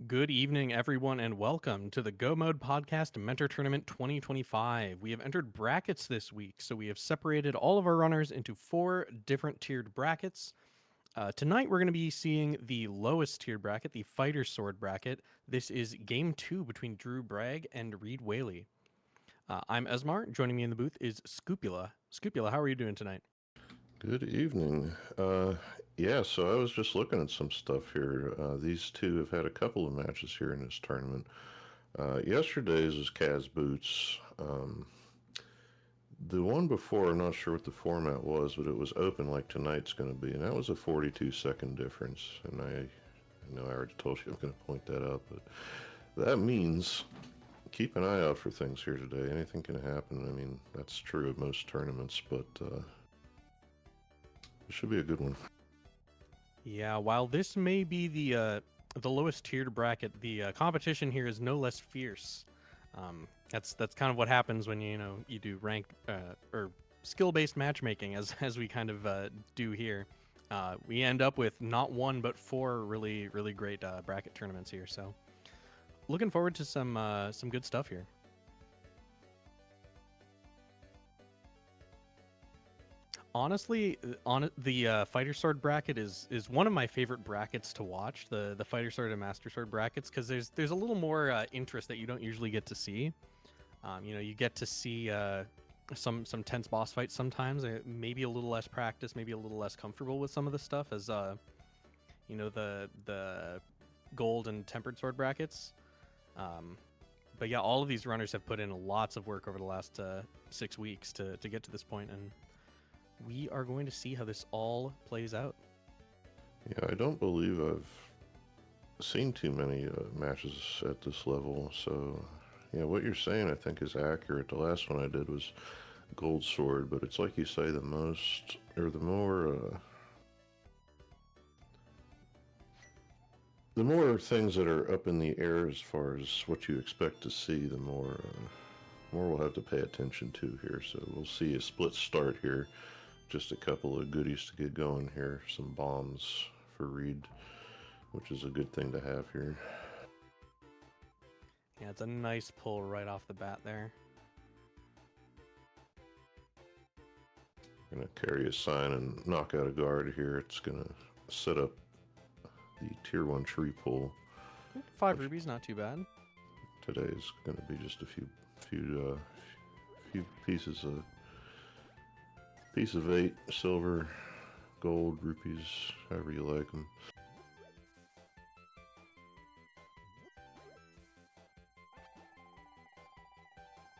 Good evening, everyone, and welcome to the Go Mode Podcast Mentor Tournament 2025. We have entered brackets this week, so we have separated all of our runners into four different tiered brackets. Tonight, we're going to be seeing the lowest tiered bracket, the Fighter Sword bracket. This is Game 2 between Drew Bragg and ReedWhaley. I'm Esmar. Joining me in the booth is Scupula. Scupula, how are you doing tonight? Good evening. Yeah, so I was just looking at some stuff here. These two have had a couple of matches here in this tournament. Yesterday's was Kaz Boots. The one before, I'm not sure what the format was, but it was open like tonight's going to be, and that was a 42-second difference. And I know I already told you I'm going to point that out, but that means keep an eye out for things here today. Anything can happen. I mean, that's true of most tournaments, but it should be a good one. Yeah, while this may be the lowest tiered bracket, the competition here is no less fierce. That's kind of what happens when you do ranked or skill based matchmaking, as we kind of do here. We end up with not one but four really great bracket tournaments here. So looking forward to some good stuff here. Honestly, on the Fighter Sword bracket is one of my favorite brackets to watch. The Fighter Sword and Master Sword brackets, because there's a little more interest that you don't usually get to see. You get to see some tense boss fights sometimes. Maybe a little less practice, maybe a little less comfortable with some of the stuff as the gold and tempered sword brackets. But yeah, all of these runners have put in lots of work over the last 6 weeks to get to this point, and we are going to see how this all plays out. Yeah, I don't believe I've seen too many matches at this level. So, yeah, what you're saying I think is accurate. The last one I did was Gold Sword, but it's like you say, the most or the more things that are up in the air as far as what you expect to see, the more we'll have to pay attention to here. So we'll see a split start here. Just a couple of goodies to get going here. Some bombs for Reed, which is a good thing to have here. Yeah, it's a nice pull right off the bat there. Gonna carry a sign and knock out a guard here. It's gonna set up the tier 1 tree pull. 5 rubies, not too bad. Today is gonna be just a few piece of 8 silver, gold, rupees, however you like them.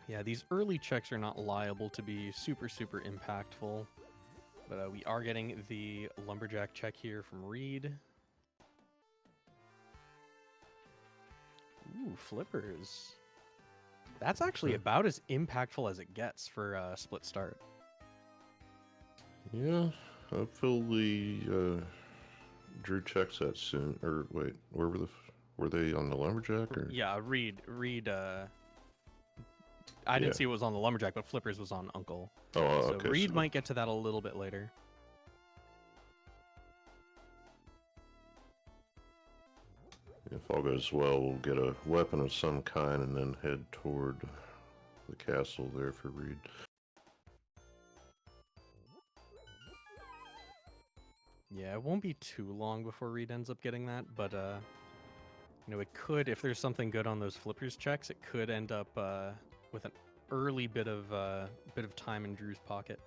Yeah, these early checks are not liable to be super impactful, but we are getting the lumberjack check here from Reed. Ooh, flippers. That's actually about as impactful as it gets for a split start. Yeah, hopefully Drew checks that soon. Or wait, were they on the lumberjack or? Yeah, Reed. I didn't see it was on the lumberjack, but flippers was on Uncle. Oh, so okay. Reed might get to that a little bit later. If all goes well, we'll get a weapon of some kind and then head toward the castle there for Reed. Yeah, it won't be too long before Reed ends up getting that, but it could, if there's something good on those flippers checks, it could end up with an early bit of time in Drew's pocket.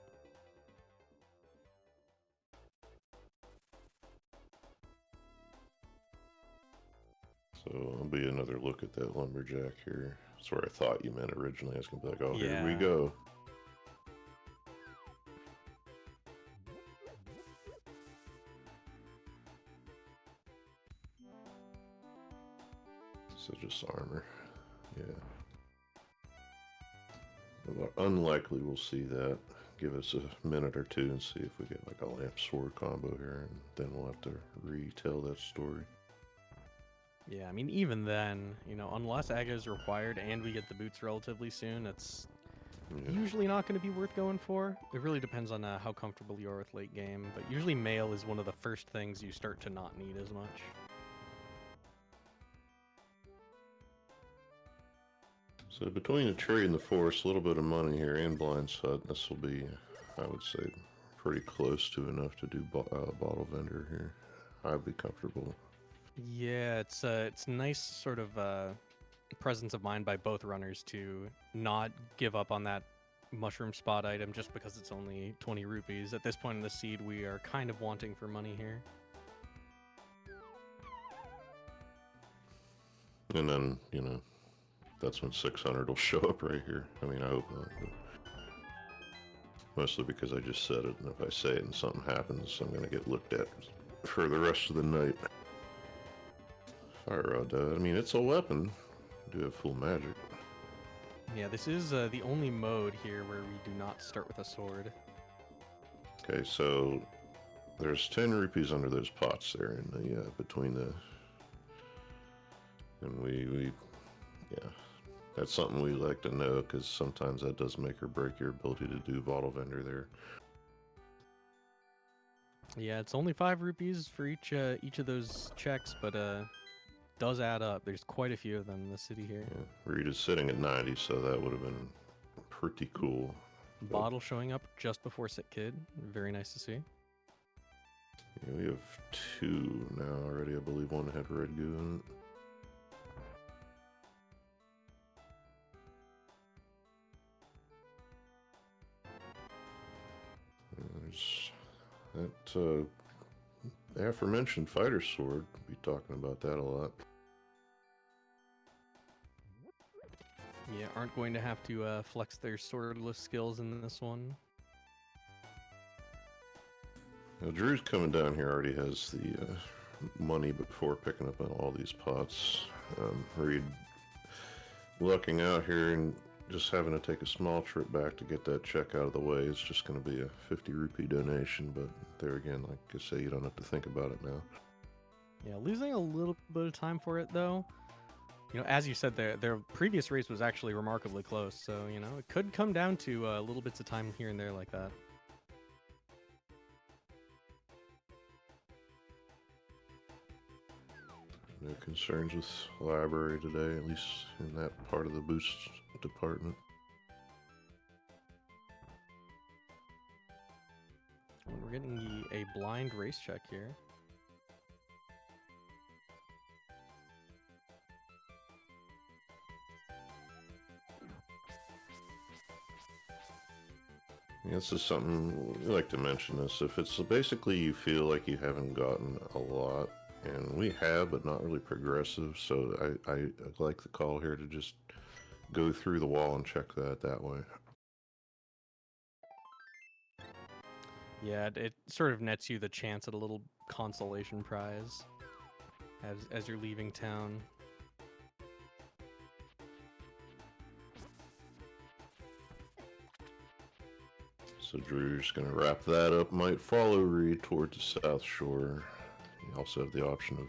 So it'll be another look at that lumberjack here. That's where I thought you meant originally. I was gonna be like, oh, Yeah. Here we go. So just armor. Yeah. Unlikely we'll see that. Give us a minute or two and see if we get like a lamp sword combo here, and then we'll have to retell that story. Yeah, I mean, even then, unless Aga is required and we get the boots relatively soon, it's usually not going to be worth going for. It really depends on how comfortable you are with late game, but usually mail is one of the first things you start to not need as much. So between the tree and the forest, a little bit of money here and Blind's Hut, this will be, I would say, pretty close to enough to do bottle vendor here. I'd be comfortable. Yeah, it's nice sort of presence of mind by both runners to not give up on that mushroom spot item just because it's only 20 rupees. At this point in the seed, we are kind of wanting for money here. And then, you know, that's when 600 will show up right here. I mean, I hope not. But mostly because I just said it, and if I say it and something happens, I'm going to get looked at for the rest of the night. Fire rod, I mean, it's a weapon. I do have full magic. Yeah, this is the only mode here where we do not start with a sword. Okay, so there's 10 rupees under those pots there in the between the, and we yeah, that's something we like to know because sometimes that does make or break your ability to do bottle vendor there. Yeah, it's only 5 rupees for each of those checks, but does add up. There's quite a few of them in the city here. Yeah, Reed is sitting at 90, so that would have been pretty cool. Bottle showing up just before Sick Kid. Very nice to see. Yeah, we have 2 now already. I believe one had red goo in it. There's that aforementioned fighter sword. We'll be talking about that a lot. Yeah, aren't going to have to flex their swordless skills in this one. Now, Drew's coming down here already has the money before picking up on all these pots. Reed lucking out here and just having to take a small trip back to get that check out of the way. It's just going to be a 50 rupee donation, but there again, like I say, you don't have to think about it now. Yeah, losing a little bit of time for it though. You know, as you said, their previous race was actually remarkably close, so you know it could come down to little bits of time here and there like that. No concerns with library today, at least in that part of the boost department. And we're getting a blind race check here. This is something we like to mention this. If it's basically you feel like you haven't gotten a lot, and we have, but not really progressive, so I like the call here to just go through the wall and check that way. Yeah, it sort of nets you the chance at a little consolation prize as you're leaving town. So Drew's going to wrap that up. Might follow Reed toward the South Shore. You also have the option of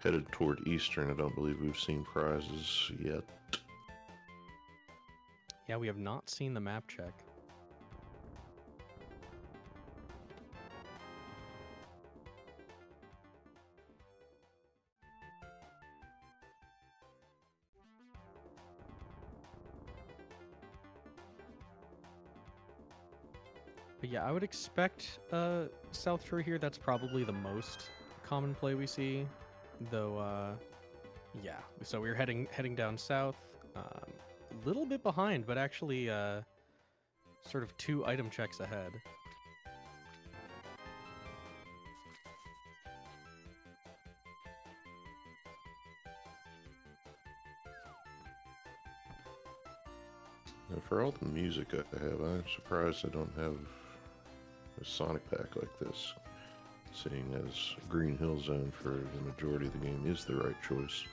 headed toward Eastern. I don't believe we've seen prizes yet. Yeah, we have not seen the map check. But yeah, I would expect South Shore here. That's probably the most common play we see, though. Yeah, so we're heading down south, a little bit behind, but actually sort of 2 item checks ahead. Now, for all the music I have, I'm surprised I don't have a Sonic pack like this, seeing as Green Hill Zone for the majority of the game is the right choice.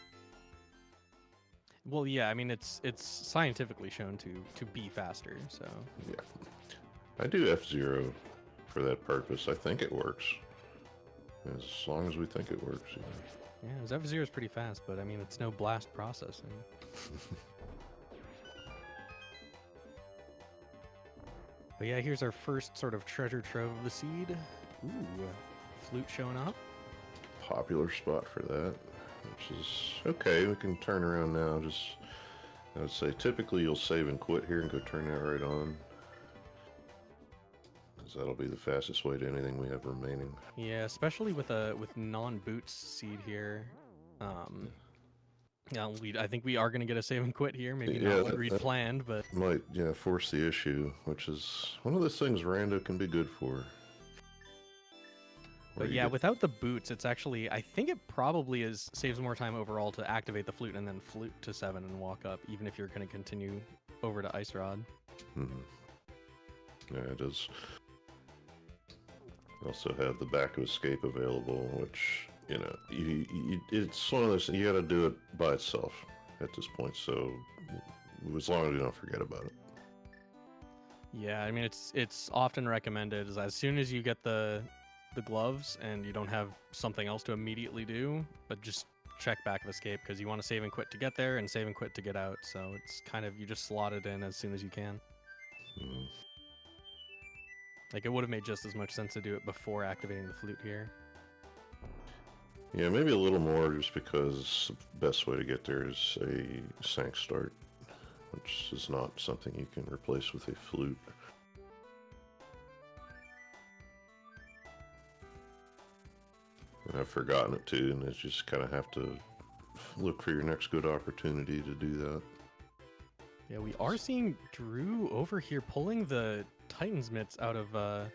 Well, yeah, I mean it's scientifically shown to be faster, so Yeah, I do F-Zero for that purpose. I think it works, as long as we think it works. You know. yeah, F-Zero is pretty fast, but I mean it's no blast processing. But yeah, here's our first sort of treasure trove of the seed. Ooh, flute showing up. Popular spot for that, which is okay. We can turn around now. Just I would say typically you'll save and quit here and go turn that right on. That'll be the fastest way to anything we have remaining. Yeah, especially with non-boots seed here. Yeah, I think we are going to get a save and quit here. Maybe not what Reed planned, but might force the issue, which is one of those things rando can be good for. But yeah, without the boots, it's actually, I think it probably saves more time overall to activate the flute and then flute to 7 and walk up, even if you're going to continue over to Ice Rod. Yeah, it does. Also have the back of escape available, which, it's one of those, you gotta do it by itself at this point, so as long as you don't forget about it. Yeah, I mean, it's often recommended is as soon as you get the gloves and you don't have something else to immediately do, but just check back of escape, because you want to save and quit to get there and save and quit to get out, so it's kind of, you just slot it in as soon as you can. Like, it would have made just as much sense to do it before activating the flute here. Yeah, maybe a little more, just because the best way to get there is a sank start, which is not something you can replace with a flute. And I've forgotten it too, and it's just kind of have to look for your next good opportunity to do that. Yeah, we are seeing Drew over here pulling the Titan's mitts out of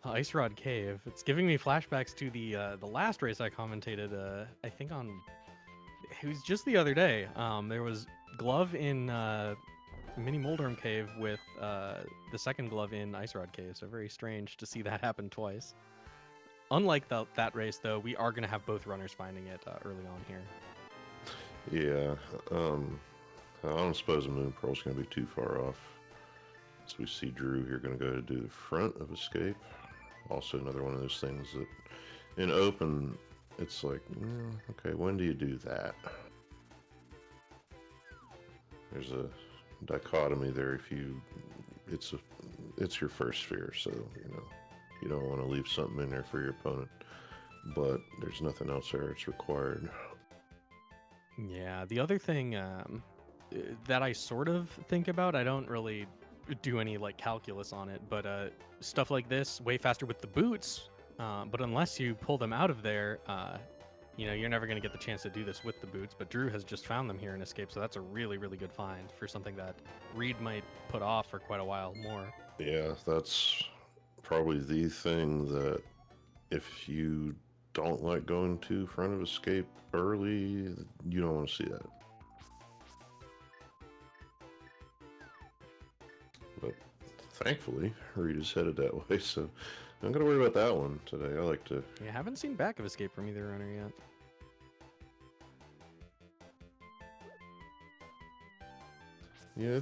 Ice Rod Cave. It's giving me flashbacks to the last race I commentated. I think it was just the other day. There was glove in Mini Moldorm Cave with the second glove in Ice Rod Cave. So very strange to see that happen twice. Unlike that race, though, we are going to have both runners finding it early on here. Yeah. I don't suppose Moon Pearl's going to be too far off. So we see Drew here going to go to do the front of escape. Also another one of those things that in open, it's like, okay, when do you do that? There's a dichotomy there. It's your first sphere, so you don't want to leave something in there for your opponent, but there's nothing else there. It's required. Yeah, the other thing that I sort of think about, I don't really do any like calculus on it, but stuff like this way faster with the boots, but unless you pull them out of there, you're never going to get the chance to do this with the boots. But Drew has just found them here in escape, so that's a really, really good find for something that Reed might put off for quite a while more. Yeah, that's probably the thing that if you don't like going to front of escape early, you don't want to see that. But thankfully, Reed is headed that way, so I'm going to worry about that one today. I like to... Yeah, haven't seen back of escape from either runner yet. Yeah,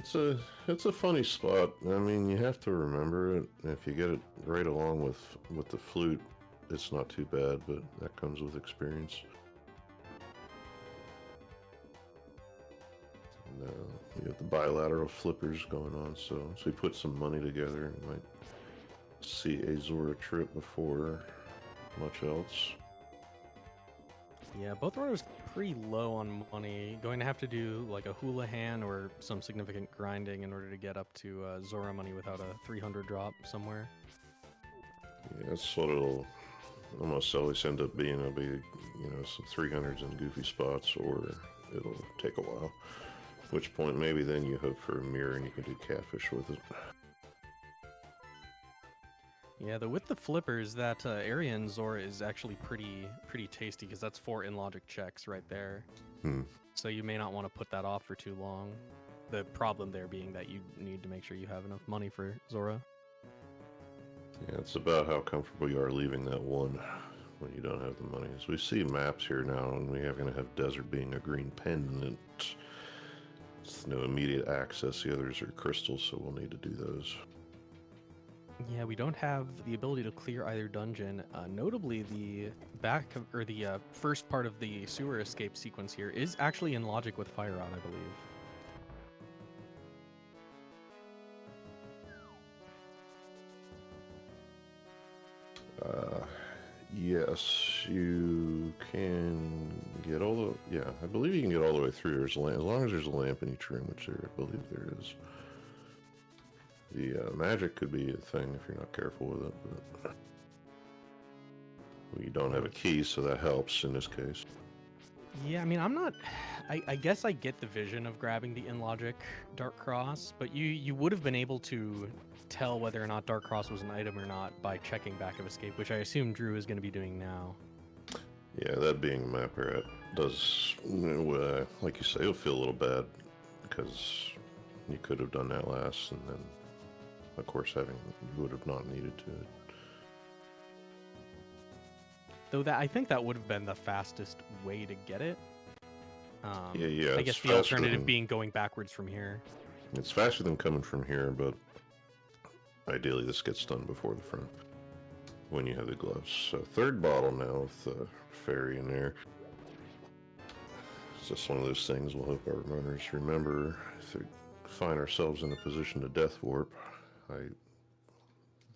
it's a funny spot. I mean, you have to remember it. If you get it right along with the flute, it's not too bad, but that comes with experience. And, you have the bilateral flippers going on, so we put some money together and might see a Zora trip before much else. Yeah, both runners pretty low on money. Going to have to do like a Houlihan or some significant grinding in order to get up to Zora money without a 300 drop somewhere. Yeah, that's what it'll almost always end up being. It'll be, some 300s in goofy spots, or it'll take a while. At which point, maybe then you hope for a mirror and you can do catfish with it. Yeah, with the flippers, that Aryan Zora is actually pretty tasty, because that's 4 in-logic checks right there. So you may not want to put that off for too long. The problem there being that you need to make sure you have enough money for Zora. Yeah, it's about how comfortable you are leaving that one when you don't have the money. As we see maps here now, and we are going to have desert being a green pendant. It's no immediate access. The others are crystals, so we'll need to do those. Yeah, we don't have the ability to clear either dungeon. Notably, the first part of the sewer escape sequence here is actually in logic with Fire Rod, I believe. Yes, you can get all the... Yeah, I believe you can get all the way through. There's a lamp, as long as there's a lamp in each room, which I believe there is. The magic could be a thing if you're not careful with it, but we don't have a key, so that helps in this case. Yeah, I mean, I'm not... I guess I get the vision of grabbing the in-logic Dark Cross, but you would have been able to tell whether or not Dark Cross was an item or not by checking Back of Escape, which I assume Drew is going to be doing now. Yeah, that being a map rat does, like you say, it'll feel a little bad because you could have done that last, and then, of course, you would have not needed to. Though I think that would have been the fastest way to get it. Yeah. I guess the alternative being going backwards from here. It's faster than coming from here, but ideally this gets done before the front when you have the gloves. So third bottle now with the fairy in there. It's just one of those things we'll hope our runners remember if we find ourselves in a position to death warp. I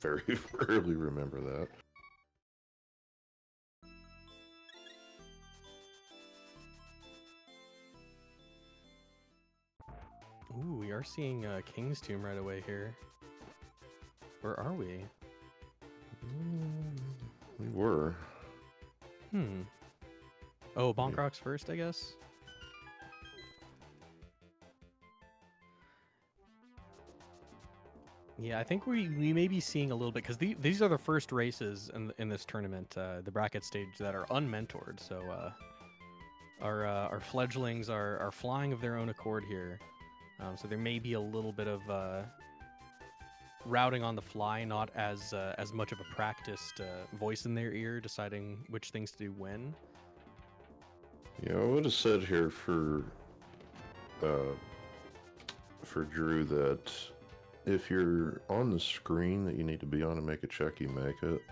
very rarely remember that. Ooh, we are seeing King's Tomb right away here. Where are we? We were. Oh, Bonk Rocks first, I guess? Yeah, I think we may be seeing a little bit, because these are the first races in this tournament, the bracket stage, that are unmentored. So our fledglings are flying of their own accord here. So there may be a little bit of routing on the fly, not as much of a practiced voice in their ear deciding which things to do when. Yeah, I would have said here for Drew that if you're on the screen that you need to be on to make a check, you make it.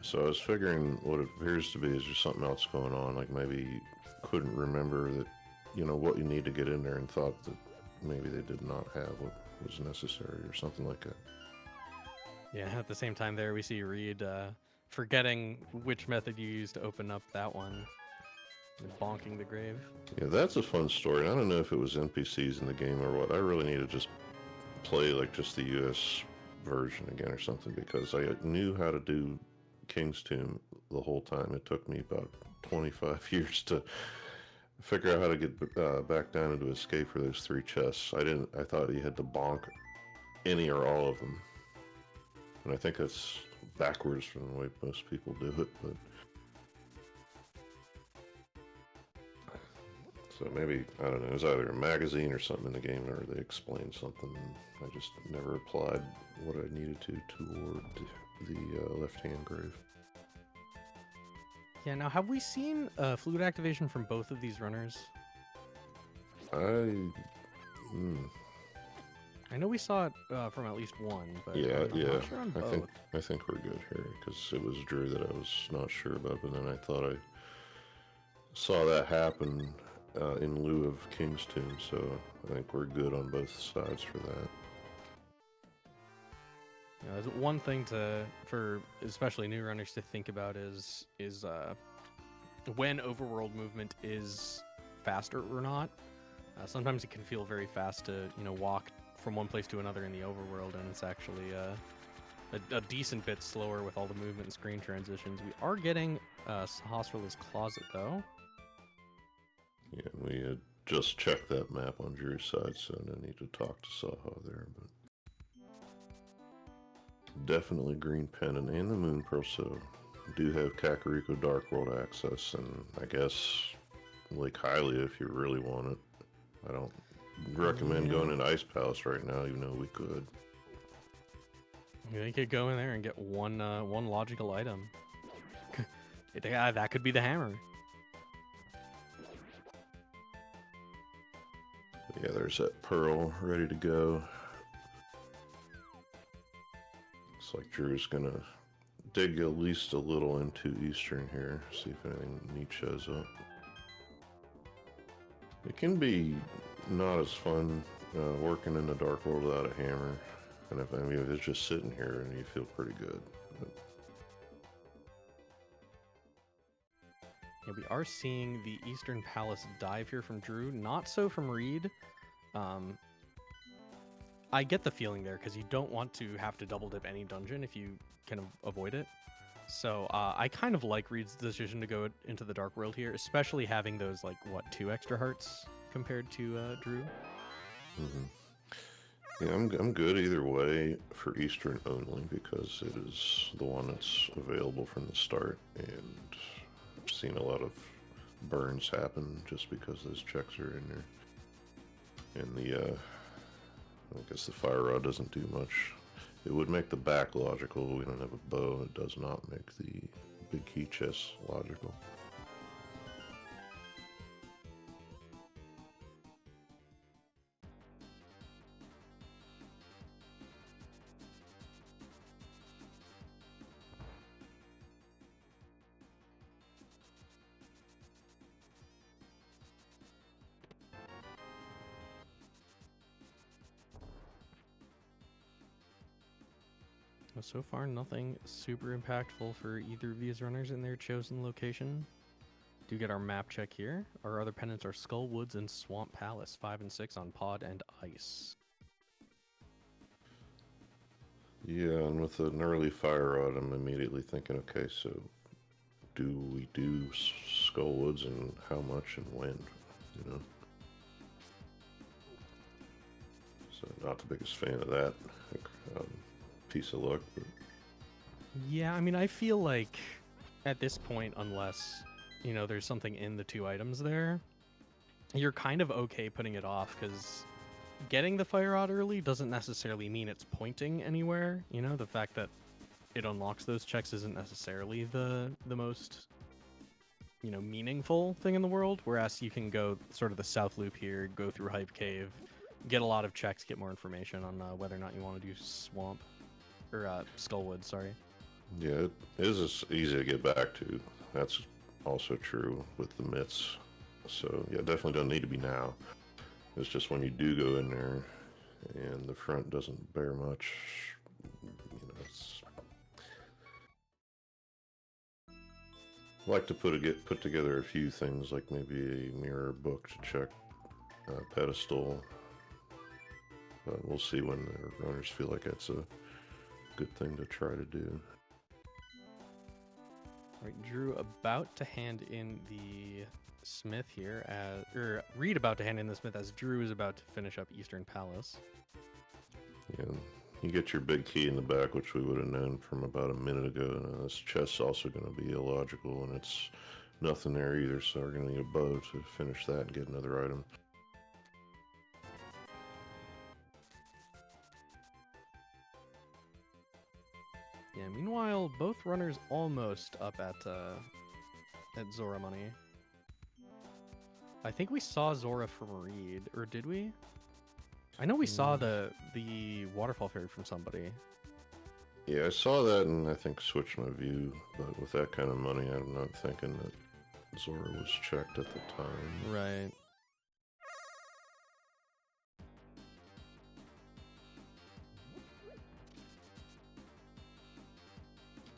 So I was figuring what it appears to be is just something else going on, like maybe you couldn't remember that, what you need to get in there, and thought that maybe they did not have what was necessary or something like that. Yeah, at the same time there we see Reed forgetting which method you used to open up that one. Bonking the grave. Yeah, that's a fun story. I don't know if it was NPCs in the game or what. I really need to just play like just the US version again or something, because I knew how to do King's Tomb the whole time. It took me about 25 years to figure out how to get back down into escape for those 3 chests. I thought you had to bonk any or all of them. And I think that's backwards from the way most people do it, but so maybe, I don't know, it was either a magazine or something in the game where they explained something, and I just never applied what I needed to toward the left-hand grave. Yeah, now have we seen fluid activation from both of these runners? I know we saw it from at least one, but yeah. I'm not sure on both. I think we're good here, because it was Drew that I was not sure about, but then I thought I saw that happen in lieu of King's Tomb, so I think we're good on both sides for that. You know, there's one thing for especially new runners to think about is when overworld movement is faster or not. Sometimes it can feel very fast to walk from one place to another in the overworld, and it's actually a decent bit slower with all the movement and screen transitions. We are getting Hospital's Closet though. Yeah, we had just checked that map on Drew's side, so no need to talk to Saha there, but definitely Green Pendant and the Moon Pearl, so do have Kakariko Dark World access, and I guess Lake Hylia if you really want it. I don't recommend going into Ice Palace right now, even though we could. You could go in there and get one logical item. That could be the hammer. Yeah, there's that pearl ready to go. Looks like Drew's gonna dig at least a little into Eastern here, see if anything neat shows up. It can be not as fun working in the Dark World without a hammer, and if it's just sitting here and you feel pretty good. But Yeah, we are seeing the Eastern Palace dive here from Drew, not so from Reed. I get the feeling there because you don't want to have to double dip any dungeon if you can avoid it. So I kind of like Reed's decision to go into the Dark World here, especially having those, like, what, 2 extra hearts compared to Drew? Yeah, I'm good either way for Eastern only because it is the one that's available from the start, and I've seen a lot of burns happen just because those checks are in there. And I guess the fire rod doesn't do much. It would make the back logical. We don't have a bow. It does not make the big key chest logical. So far, nothing super impactful for either of these runners in their chosen location. Do get our map check here. Our other pennants are Skull Woods and Swamp Palace, 5 and 6 on Pod and Ice. Yeah, and with an early fire rod, I'm immediately thinking, okay, so do we do Skullwoods and how much and when, you know? So not the biggest fan of that piece of luck, but Yeah, I mean, I feel like at this point, unless, you know, there's something in the 2 items there, you're kind of okay putting it off, because getting the fire rod early doesn't necessarily mean it's pointing anywhere. You know, the fact that it unlocks those checks isn't necessarily the most, you know, meaningful thing in the world, whereas you can go sort of the south loop here, go through Hype Cave, get a lot of checks, get more information on whether or not you want to do Swamp, or Skullwood, sorry. yeah, it is easy to get back to. That's also true with the myths. So yeah, definitely don't need to be now. It's just when you do go in there and the front doesn't bear much, you know, it's... I like to put together a few things, like maybe a mirror book to check pedestal. But we'll see when the runners feel like that's a good thing to try to do. All right, Drew about to hand in the Smith here, or Reed about to hand in the Smith as Drew is about to finish up Eastern Palace. Yeah, you get your big key in the back, which we would have known from about a minute ago. This chest's also going to be illogical, and it's nothing there either, so we're going to need a bow to finish that and get another item. Yeah, meanwhile, both runners almost up at Zora money. I think we saw Zora from Reed, or did we? I know we saw the waterfall fairy from somebody. Yeah, I saw that and I think switched my view, but with that kind of money, I'm not thinking that Zora was checked at the time. Right.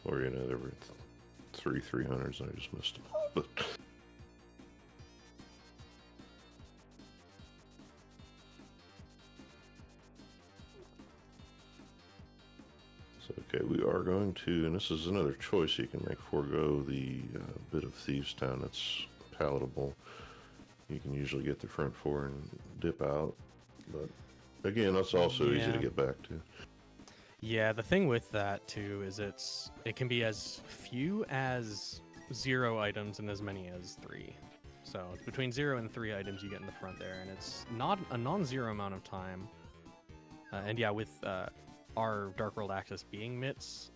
Or, you know, there were 300s and I just missed them. But okay, we are going to, and this is another choice you can make, forego the bit of Thieves Town that's palatable. You can usually get the front 4 and dip out, but again, that's also easy to get back to. Yeah, the thing with that too is it can be as few as 0 items and as many as 3. So between 0 and 3 items you get in the front there, and it's not a non-zero amount of time. And yeah, with our Dark World access being mitts,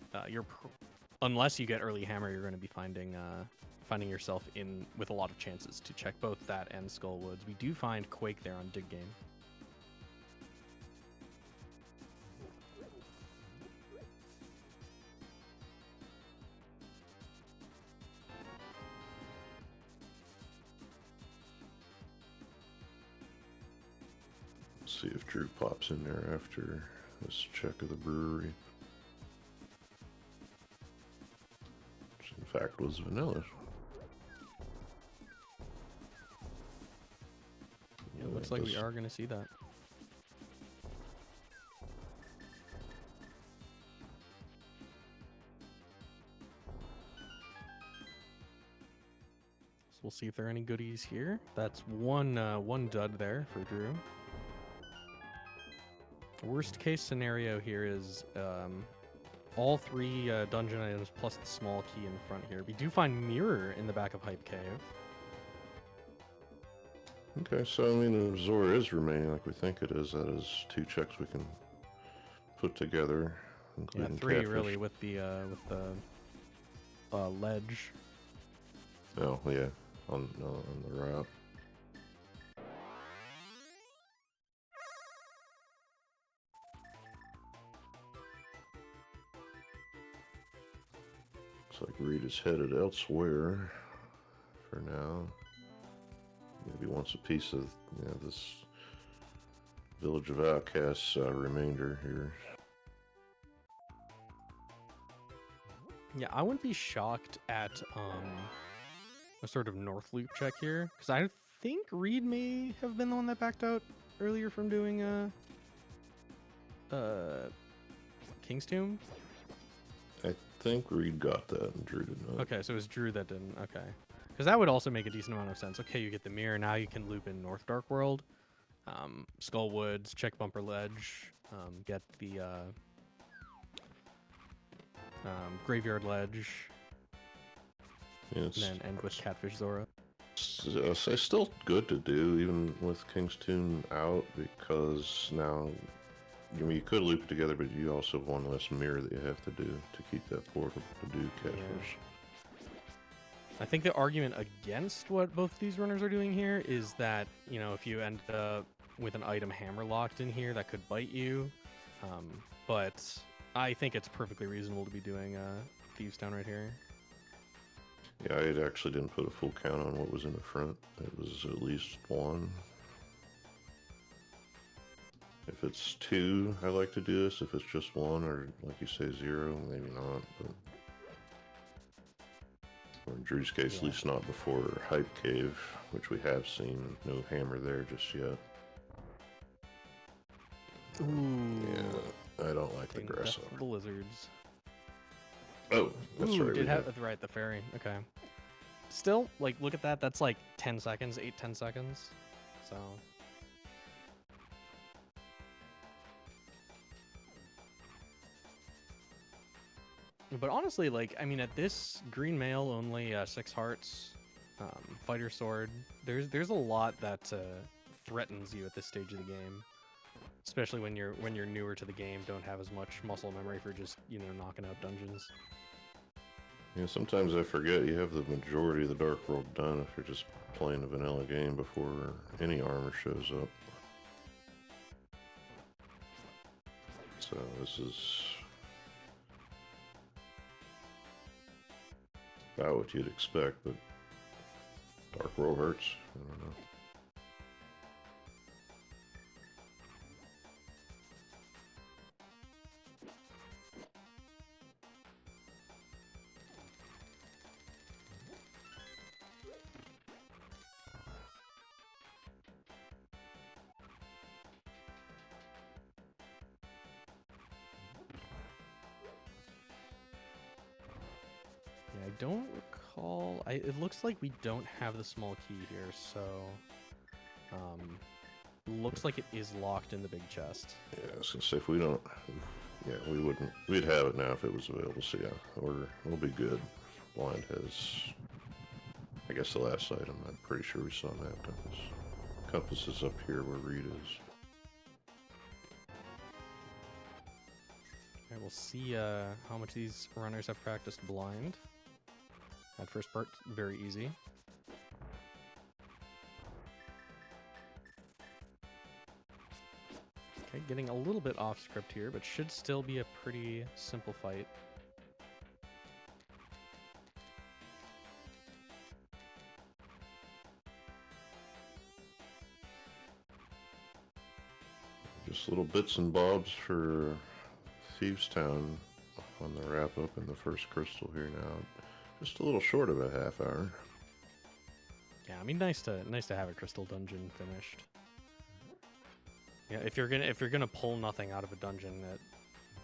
unless you get early hammer, you're going to be finding yourself in with a lot of chances to check both that and Skullwoods. We do find Quake there on Dig Game. See if Drew pops in there after this check of the brewery. Which in fact was vanilla. looks like we are going to see that. So we'll see if there are any goodies here. That's one dud there for Drew. Worst case scenario here is all 3 dungeon items plus the small key in front here. We do find mirror in the back of Hype Cave. Okay, so I mean, if Zora is remaining like we think it is, that is 2 checks we can put together, Yeah, including 3 catfish. really with the ledge. Oh yeah, on the route. Looks like Reed is headed elsewhere for now. Maybe wants a piece of this Village of Outcasts remainder here. Yeah, I wouldn't be shocked at a sort of north loop check here, because I think Reed may have been the one that backed out earlier from doing King's Tomb. I think Reed got that and Drew did not. Okay, so it was Drew that didn't. Okay, because that would also make a decent amount of sense. Okay, you get the mirror, now you can loop in North Dark World, Skull Woods, check Bumper Ledge, get the Graveyard Ledge, and then end with Catfish Zora. It's still good to do, even with King's Tomb out, because now you could loop it together, but you also have one less mirror that you have to do to keep that portal to do Catfish. Yeah. I think the argument against what both these runners are doing here is that, if you end up with an item hammer locked in here, that could bite you. But I think it's perfectly reasonable to be doing Thieves Town right here. Yeah, I actually didn't put a full count on what was in the front. It was at least 1. If it's 2, I like to do this. If it's just 1, or like you say, 0, maybe not. But or in Drew's case, at least not before Hype Cave, which we have seen. No hammer there just yet. Ooh. Yeah, I don't like the grasshopper. The lizards. Oh, that's right. Did have right the fairy. Okay. Still, look at that. That's 10 seconds, 8-10 seconds. So. But honestly, at this green mail, only 6 hearts, fighter sword. There's a lot that threatens you at this stage of the game, especially when you're newer to the game, don't have as much muscle memory for just knocking out dungeons. Yeah, sometimes I forget you have the majority of the Dark World done if you're just playing a vanilla game before any armor shows up. So this is about what you'd expect, but Dark World hurts. I don't know. I don't recall. It looks like we don't have the small key here, so looks like it is locked in the big chest. Yeah, I was gonna say if we don't, yeah, we wouldn't. We'd have it now if it was available. So yeah, we'll be good. Blind has, I guess, the last item. I'm pretty sure we saw that. Compass is up here where Reed is. Alright, we'll see how much these runners have practiced blind. That first part, very easy. Okay, getting a little bit off script here, but should still be a pretty simple fight. Just little bits and bobs for Thieves Town on the wrap up in the first crystal here now. Just a little short of a half hour. Yeah, I mean, nice to have a crystal dungeon finished. Yeah, if you're gonna pull nothing out of a dungeon,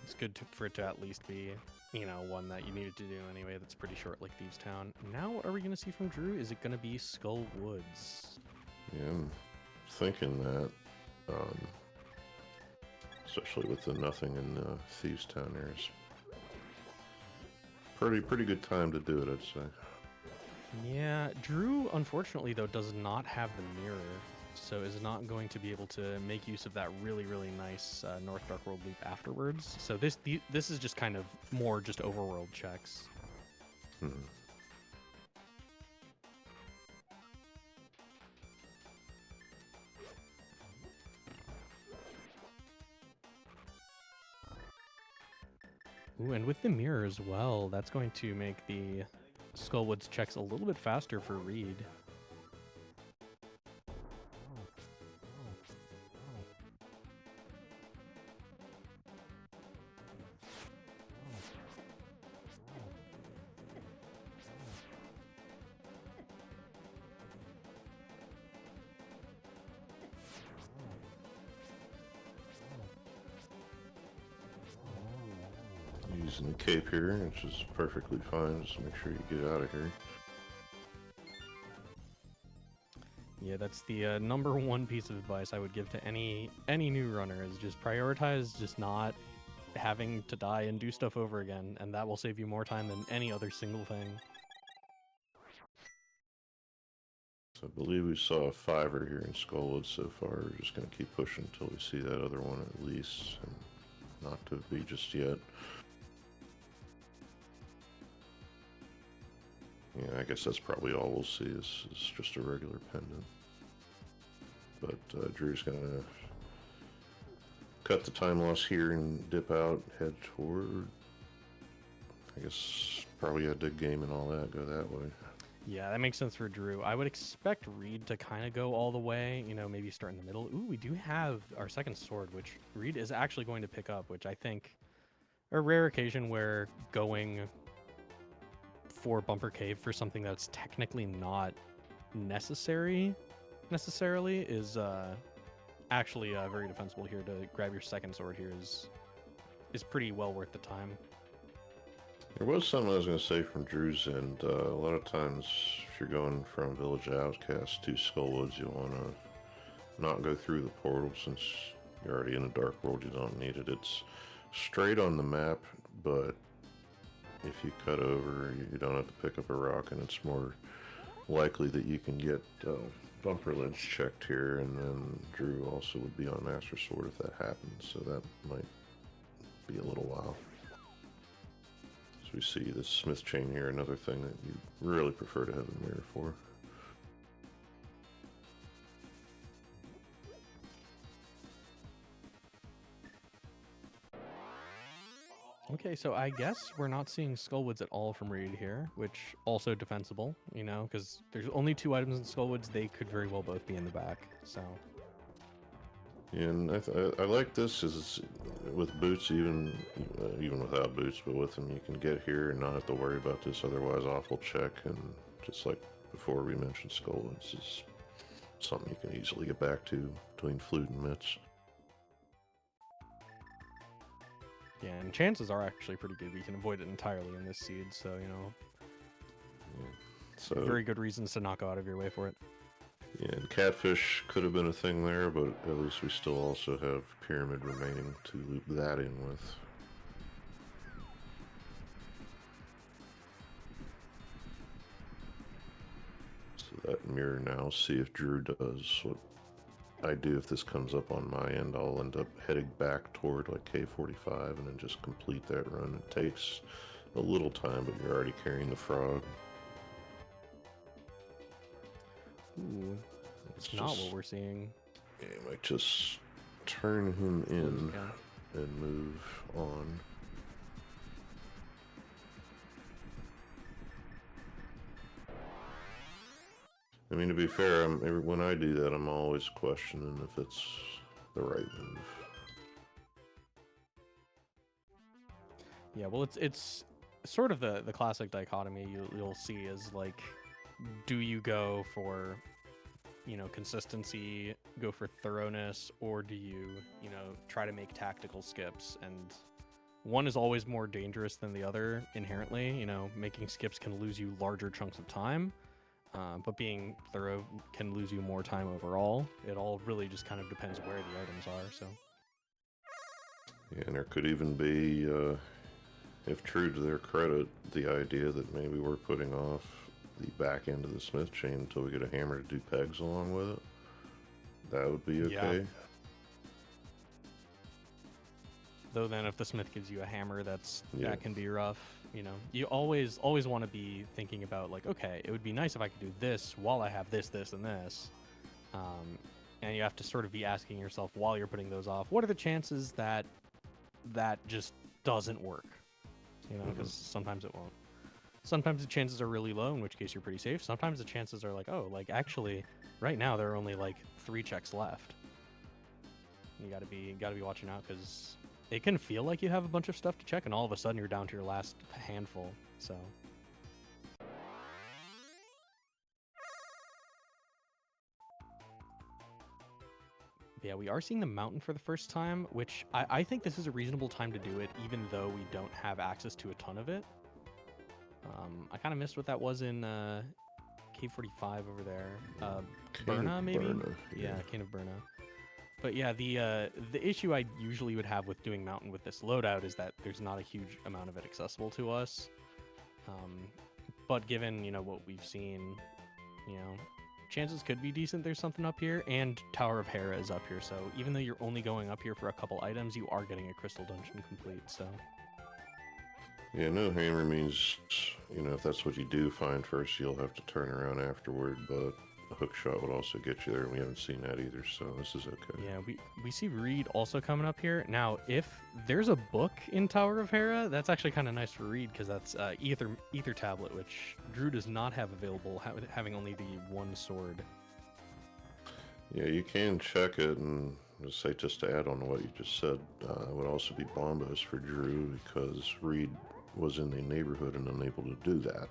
it's good for it to at least be, one that you needed to do anyway. That's pretty short, like Thieves Town. Now, what are we gonna see from Drew? Is it gonna be Skull Woods? Yeah, I'm thinking that, especially with the nothing in Thieves Town here, is pretty good time to do it, I'd say. Yeah, Drew, unfortunately though, does not have the mirror, so is not going to be able to make use of that really, really nice North Dark World loop afterwards. So this is just kind of more just overworld checks. Hmm. Ooh, and with the mirror as well, that's going to make the Skullwoods checks a little bit faster for Reed. Using the cape here, which is perfectly fine. Just make sure you get out of here. Yeah, that's the number one piece of advice I would give to any new runner is just prioritize just not having to die and do stuff over again, and that will save you more time than any other single thing. So I believe we saw a 5er here in Skullwood so far. We're just going to keep pushing until we see that other one at least, and not to be just yet. Yeah, I guess that's probably all we'll see is just a regular pendant. But Drew's going to cut the time loss here and dip out, head toward, I guess, probably a dig game and all that, go that way. Yeah, that makes sense for Drew. I would expect Reed to kind of go all the way, maybe start in the middle. Ooh, we do have our second sword, which Reed is actually going to pick up, which I think a rare occasion where going for Bumper Cave for something that's technically not necessarily is actually very defensible here. To grab your second sword here is pretty well worth the time. There was something I was going to say from Drew's end. A lot of times, if you're going from Village Outcast to Skullwoods, you want to not go through the portal since you're already in a dark world. You don't need it. It's straight on the map, but if you cut over, you don't have to pick up a rock, and it's more likely that you can get bumper ledge checked here, and then Drew also would be on Master Sword if that happens, so that might be a little while. So we see this Smith chain here, another thing that you really prefer to have a mirror for. Okay, so I guess we're not seeing Skullwoods at all from Reed here, which also defensible, because there's only 2 items in Skullwoods. They could very well both be in the back, so... And I like this is with boots, even without boots, but with them you can get here and not have to worry about this otherwise awful check. And just like before we mentioned, Skullwoods is something you can easily get back to between Flute and Mitts. Yeah, and chances are actually pretty good we can avoid it entirely in this seed, so, So very good reasons to not go out of your way for it. Yeah, and Catfish could have been a thing there, but at least we still also have Pyramid remaining to loop that in with. So that mirror now, see if Drew does what I do. If this comes up on my end, I'll end up heading back toward like K45 and then just complete that run. It takes a little time, but you're already carrying the frog. Ooh, that's not what we're seeing. Yeah, you might just turn him in and move on. I mean, to be fair, when I do that, I'm always questioning if it's the right move. Yeah, well, it's sort of the classic dichotomy you'll see is like, do you go for, consistency, go for thoroughness, or do you, try to make tactical skips? And one is always more dangerous than the other inherently. Making skips can lose you larger chunks of time, but being thorough can lose you more time overall. It all really just kind of depends where the items are. So. Yeah, and there could even be, if true to their credit, the idea that maybe we're putting off the back end of the smith chain until we get a hammer to do pegs along with it. That would be okay. Yeah. Though then if the smith gives you a hammer, that can be rough. You always want to be thinking about, like, okay, it would be nice if I could do this while I have this, and this. And you have to sort of be asking yourself while you're putting those off, what are the chances that just doesn't work? Because sometimes it won't. Sometimes the chances are really low, in which case you're pretty safe. Sometimes the chances are like, oh, like actually, right now there are only like 3 checks left. You gotta be watching out, because it can feel like you have a bunch of stuff to check, and all of a sudden you're down to your last handful. So. Yeah, we are seeing the mountain for the first time, which I think this is a reasonable time to do it, even though we don't have access to a ton of it. I kind of missed what that was in Cave 45 over there. Burna, maybe? Burna, yeah, Cane of Burna. But yeah, the issue I usually would have with doing mountain with this loadout is that there's not a huge amount of it accessible to us. But given, what we've seen, chances could be decent there's something up here, and Tower of Hera is up here, so even though you're only going up here for a couple items, you are getting a crystal dungeon complete, so. Yeah, no hammer means, if that's what you do find first, you'll have to turn around afterward, but a hook shot would also get you there, and we haven't seen that either, so this is okay. Yeah, we see Reed also coming up here. Now, if there's a book in Tower of Hera, that's actually kind of nice for Reed, because that's Ether Tablet, which Drew does not have available, having only the one sword. Yeah, you can check it, and just to add on to what you just said, it would also be Bombos for Drew, because Reed was in the neighborhood and unable to do that.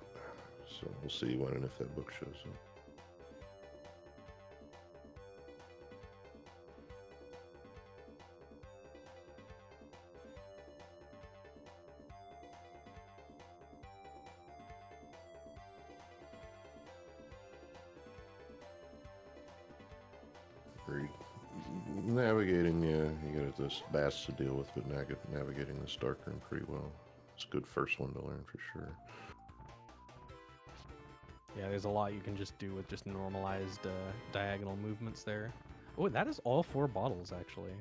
So we'll see when and if that book shows up. Navigating, yeah, you got this bass to deal with, but navigating this darkroom pretty well. It's a good first one to learn for sure. Yeah, there's a lot you can just do with just normalized diagonal movements there. Oh, that is all 4 bottles, actually.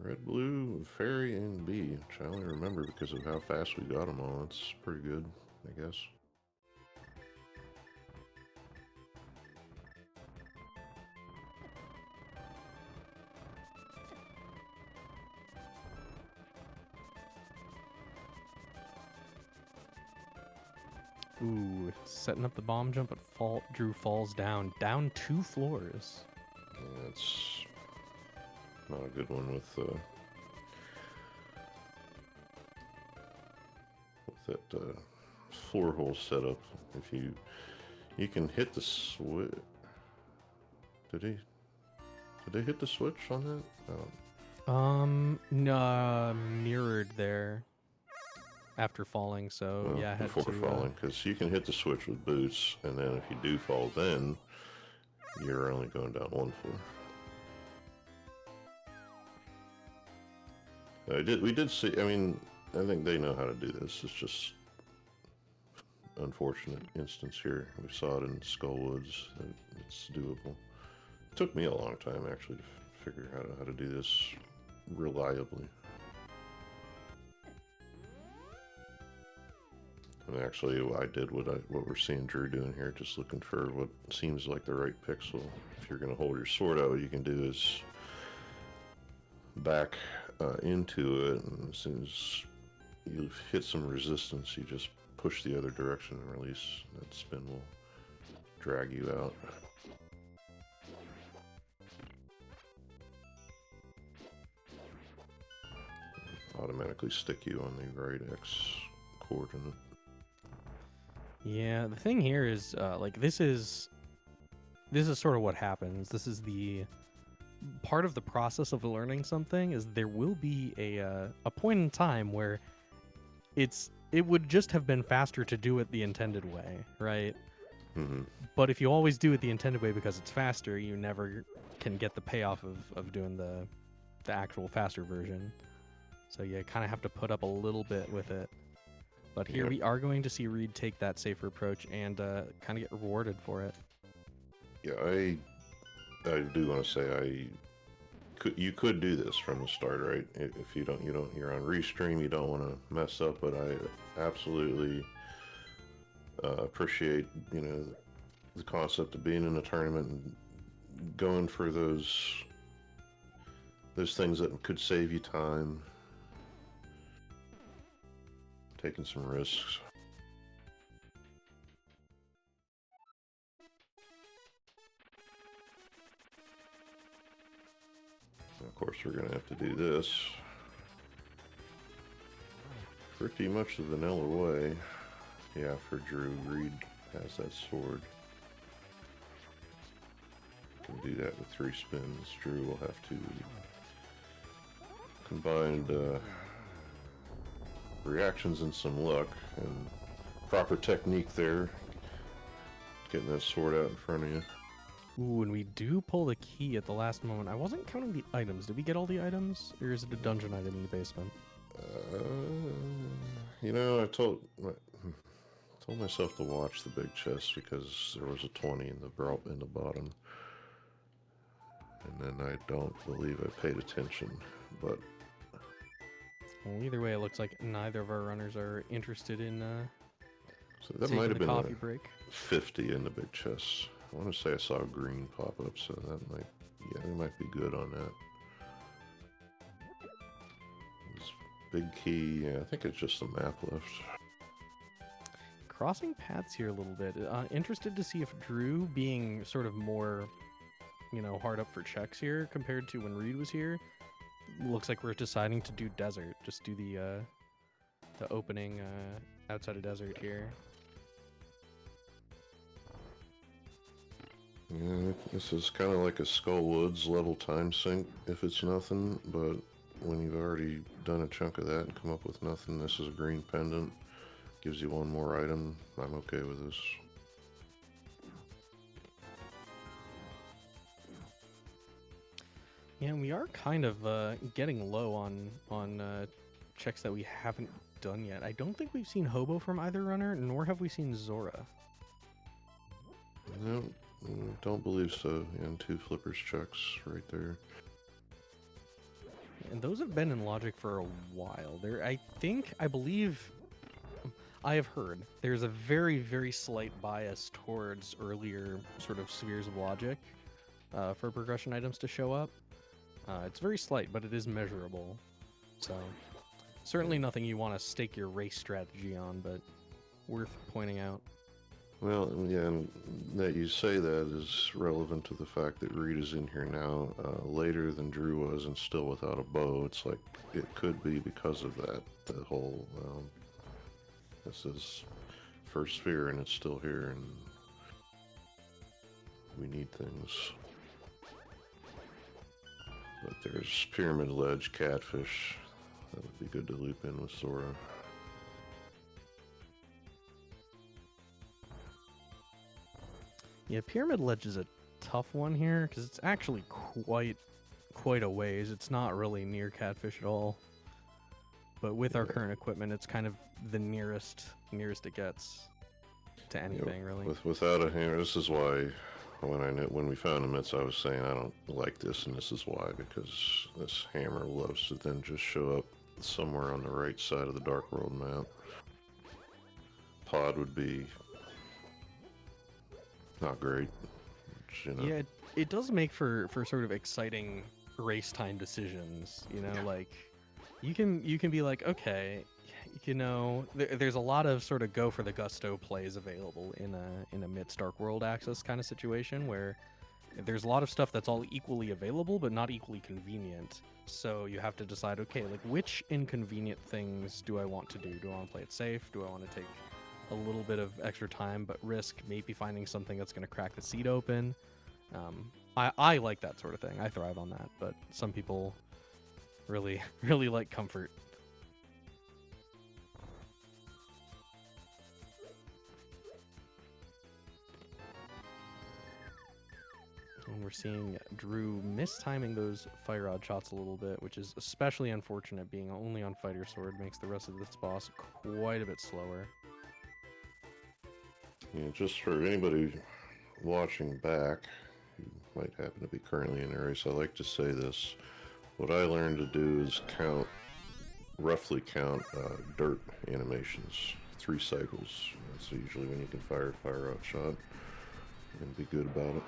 Red, blue, fairy, and bee, which I only remember because of how fast we got them all. It's pretty good, I guess. Ooh, setting up the bomb jump, but Drew falls down 2 floors. Yeah, it's not a good one with that floor hole setup. If you can hit the switch. Did they hit the switch on that? Oh. No, mirrored there after falling, so well, yeah, before falling, because you can hit the switch with boots, and then if you do fall, then you're only going down 1 floor. We did see. I mean, I think they know how to do this. It's just unfortunate instance here. We saw it in Skullwoods. It's doable. It took me a long time actually to figure out how to do this reliably. And actually, I did what we're seeing Drew doing here, just looking for what seems like the right pixel. If you're going to hold your sword out, what you can do is back into it, and as soon as you hit some resistance, you just push the other direction and release. That spin will drag you out. Automatically stick you on the right X coordinate. Yeah, the thing here is, like, this is this is sort of what happens. This is the part of the process of learning something is there will be a point in time where it would just have been faster to do it the intended way, right? Mm-hmm. But if you always do it the intended way because it's faster, you never can get the payoff of doing the actual faster version. So you kind of have to put up a little bit with it. But here we are going to see Reed take that safer approach and kind of get rewarded for it. Yeah, I do want to say you could do this from the start, right? If you're on restream, you don't want to mess up. But I absolutely appreciate the concept of being in a tournament and going for those things that could save you time, taking some risks. And of course, we're going to have to do this pretty much the vanilla way. Yeah, for Drew, Reed has that sword. Can do that with 3 spins. Drew will have to combine reactions and some luck and proper technique there. Getting that sword out in front of you. Ooh, and we do pull the key at the last moment. I wasn't counting the items. Did we get all the items? Or is it a dungeon item in the basement? I told myself to watch the big chest because there was a 20 in the bottom. And then I don't believe I paid attention, but... Well, either way, it looks like neither of our runners are interested in so that might have been coffee break. 50 in the big chest. I want to say I saw a green pop up, so they might be good on that. This big key, I think it's just a map left. Crossing paths here a little bit. Interested to see if Drew, being sort of more, hard up for checks here compared to when Reed was here, looks like we're deciding to do desert. Just do the opening outside of desert here. Yeah, this is kind of like a Skull Woods level time sink if it's nothing, but when you've already done a chunk of that and come up with nothing, this is a green pendant. Gives you one more item. I'm okay with this. Yeah, we are kind of getting low on checks that we haven't done yet. I don't think we've seen Hobo from either runner, nor have we seen Zora. No, don't believe so. And 2 flippers checks right there. And those have been in Logic for a while. I believe, I have heard there's a very, very slight bias towards earlier sort of spheres of Logic for progression items to show up. It's very slight, but it is measurable. So, certainly nothing you want to stake your race strategy on, but worth pointing out. Well, yeah, and that you say that is relevant to the fact that Reed is in here now later than Drew was and still without a bow. It's like it could be because of that. The whole, this is first sphere and it's still here and we need things. But there's Pyramid Ledge, Catfish. That would be good to loop in with Zora. Yeah, Pyramid Ledge is a tough one here because it's actually quite a ways. It's not really near Catfish at all. But with our current equipment, it's kind of the nearest it gets to anything, really. Without a hammer, this is why when we found the mitts, I was saying I don't like this, and this is why, because this hammer loves to then just show up somewhere on the right side of the Dark World map. Pod would be not great. Yeah, it does make for sort of exciting race time decisions. Like you can be like, okay, there's a lot of sort of go for the gusto plays available in a Mitts Dark World access kind of situation where there's a lot of stuff that's all equally available but not equally convenient. So you have to decide, okay, like which inconvenient things do I want to do? Do I want to play it safe? Do I want to take a little bit of extra time but risk maybe finding something that's going to crack the seed open? I like that sort of thing. I thrive on that, but some people really really like comfort. And we're seeing Drew mistiming those fire rod shots a little bit, which is especially unfortunate. Being only on fighter sword makes the rest of this boss quite a bit slower. Yeah, just for anybody watching back who might happen to be currently in a race, I like to say this. What I learned to do is roughly count dirt animations, 3 cycles. That's usually when you can fire a fire rod shot and be good about it.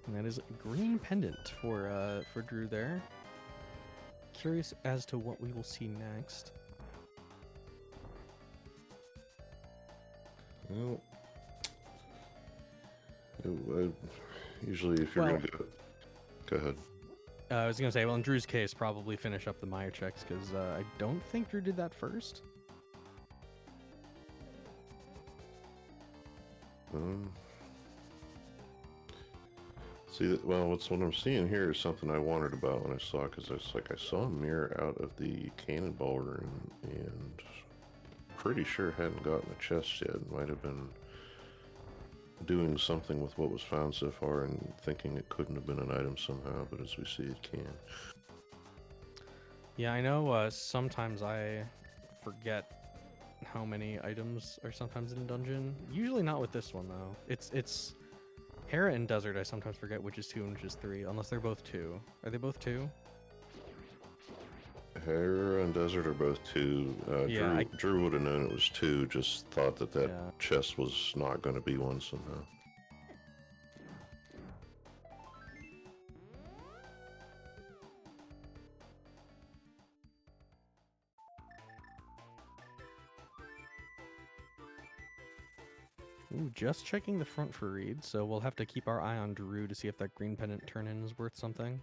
And that is green pendant for Drew there. Curious as to what we will see next. Well, usually if you're going to go ahead. I was going to say, well, in Drew's case, probably finish up the Meyer checks, because I don't think Drew did that first. See that? Well, what I'm seeing here is something I wondered about when I saw, because I saw a mirror out of the cannonball room, and pretty sure it hadn't gotten a chest yet. It might have been doing something with what was found so far, and thinking it couldn't have been an item somehow. But as we see, it can. Yeah, I know. Sometimes I forget how many items are sometimes in a dungeon. Usually not with this one though. It's Hera and Desert. I sometimes forget which is 2 and which is 3, unless they're both 2. Are they both 2? Hera and Desert are both 2. Yeah, Drew would have known it was 2. Just thought that Yeah. chest was not going to be one somehow. Ooh, just checking the front for Reed, so we'll have to keep our eye on Drew to see if that green pendant turn-in is worth something.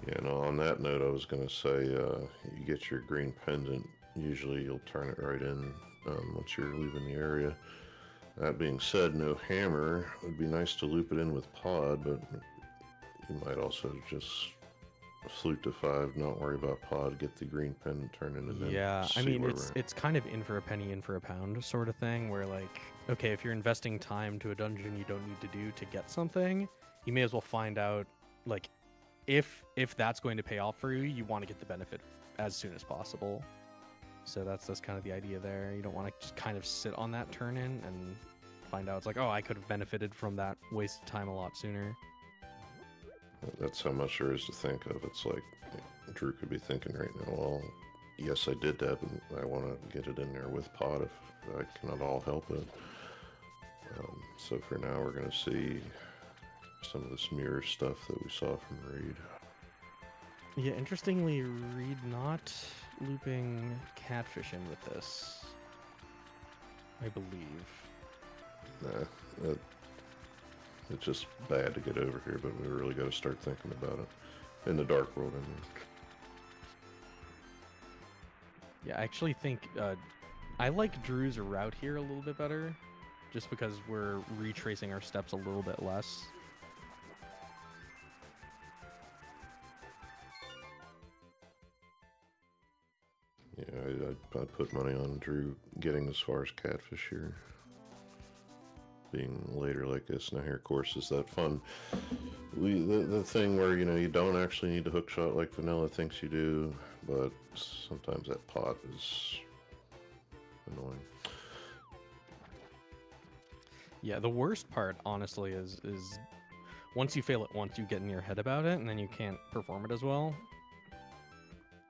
Yeah, and on that note, I was going to say, you get your green pendant, usually you'll turn it right in once you're leaving the area. That being said, no hammer. It would be nice to loop it in with pod, but you might also just flute to 5, not worry about pod, get the green pendant turn in, and then I mean, it's kind of in for a penny, in for a pound sort of thing, where like, okay, if you're investing time to a dungeon you don't need to do to get something, you may as well find out, like, if that's going to pay off for you, you want to get the benefit as soon as possible. So that's kind of the idea there. You don't want to just kind of sit on that turn in and find out it's like, oh, I could have benefited from that wasted time a lot sooner. That's how much there is to think of. It's like Drew could be thinking right now, well, yes, I did that, but I want to get it in there with pod if I cannot all help it. So for now, we're going to see some of this mirror stuff that we saw from Reed. Yeah, interestingly, Reed not looping catfish in with this, I believe. Nah, it's just bad to get over here, but we really got to start thinking about it. In the Dark World, I mean. Yeah, I actually think I like Drew's route here a little bit better, just because we're retracing our steps a little bit less. Yeah, I'd put money on Drew getting as far as catfish here. Being later like this. Now here, of course, is that fun. The thing where, you don't actually need to hook shot like Vanilla thinks you do, but sometimes that pot is annoying. Yeah, the worst part, honestly, is once you fail it once, you get in your head about it, and then you can't perform it as well.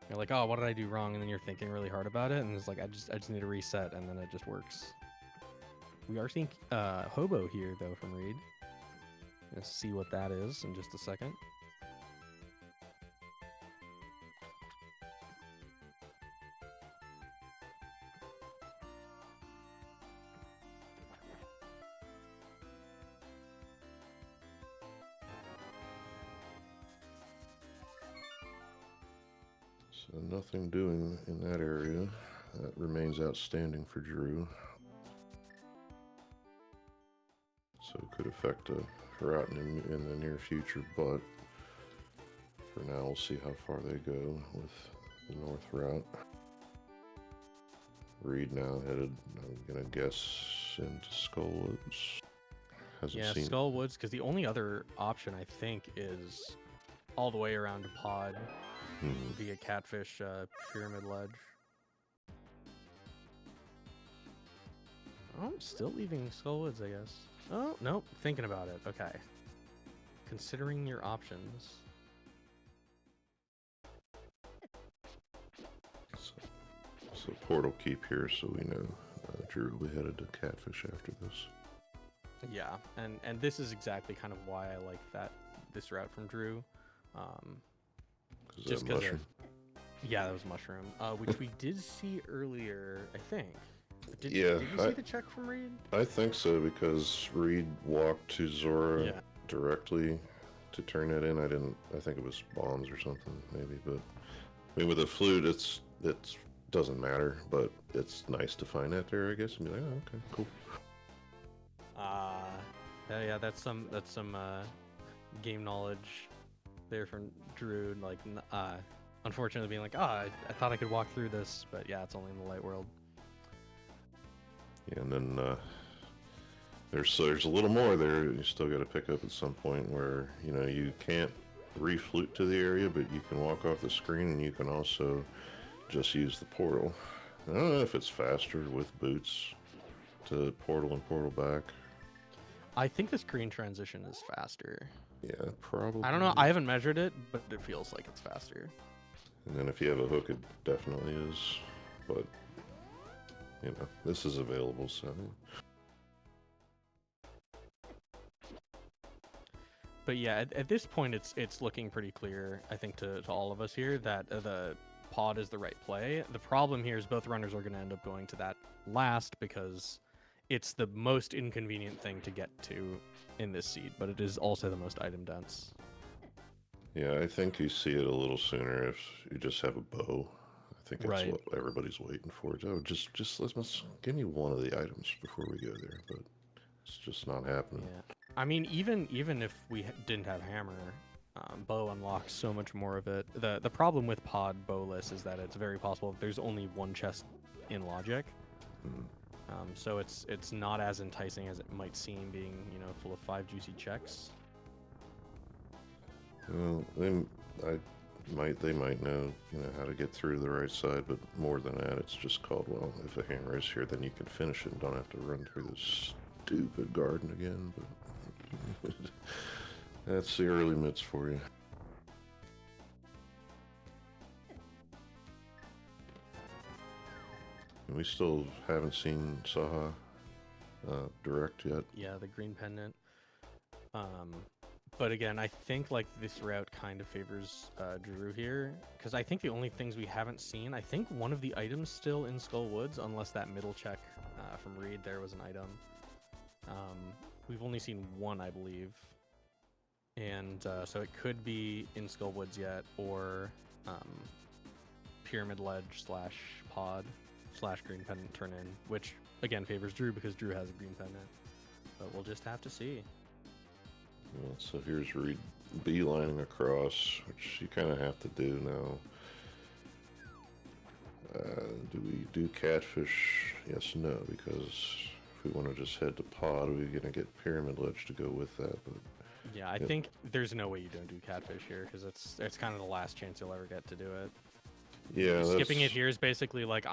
You're like, oh, what did I do wrong? And then you're thinking really hard about it, and it's like, I just need to reset, and then it just works. We are seeing Hobo here, though, from Reed. Let's see what that is in just a second. So nothing doing in that area. That remains outstanding for Drew. So it could affect a route in the near future, but for now we'll see how far they go with the north route. Reed now headed, I'm gonna guess, into Skullwoods. Yeah, Skull Woods, because the only other option I think is all the way around to Pod via Catfish Pyramid Ledge. Oh, I'm still leaving Skull Woods, I guess. Oh, nope, thinking about it. Okay. Considering your options. So Portal keep here so we know Drew will be headed to Catfish after this. Yeah, and this is exactly kind of why I like this route from Drew. Just because yeah, that was Mushroom, which we did see earlier, I think. Did you see the check from Reed? I think so, because Reed walked to Zora directly to turn that in. I think it was bombs or something, maybe. But I mean, with a flute, it doesn't matter. But it's nice to find that there, I guess, and be like, oh, okay, cool. Yeah, that's some game knowledge there from Drew. Like, unfortunately, being like, I thought I could walk through this, but yeah, it's only in the light world. Yeah, and then there's a little more there you still got to pick up at some point, where you can't reflute to the area, but you can walk off the screen, and you can also just use the portal. I don't know if it's faster with boots to portal and portal back. I think the screen transition is faster. Yeah, probably. I don't know. I haven't measured it, but it feels like it's faster. And then if you have a hook, it definitely is. But this is available, so. But yeah, at this point, it's looking pretty clear, I think, to all of us here, that the pod is the right play. The problem here is both runners are going to end up going to that last, because it's the most inconvenient thing to get to in this seed, but it is also the most item dense. Yeah, I think you see it a little sooner if you just have a bow. I think that's what everybody's waiting for. Oh, just let's give me one of the items before we go there, but it's just not happening. Yeah, I mean, even if we didn't have hammer, bow unlocks so much more of it. The problem with pod bowless is that it's very possible there's only one chest in logic. So it's not as enticing as it might seem, being full of 5 juicy checks. Well, they might know how to get through the right side, but more than that, it's just called, well, if a hammer is here, then you can finish it and don't have to run through this stupid garden again. But that's the early mitts for you. And we still haven't seen Saha direct yet. Yeah, the green pendant. But again, I think like this route kind of favors Drew here, because I think the only things we haven't seen, I think one of the items still in Skull Woods, unless that middle check from Reed there was an item. We've only seen one, I believe. And so it could be in Skull Woods yet, or Pyramid Ledge / pod / green pendant turn in, which again favors Drew because Drew has a green pendant. But we'll just have to see. Yeah, so here's Reed beelining across, which you kind of have to do now. Do we do Catfish? Yes, no, because if we want to just head to Pod, we're going to get Pyramid Ledge to go with that. But yeah, I think there's no way you don't do Catfish here, because it's kind of the last chance you'll ever get to do it. Yeah, skipping it here is basically like,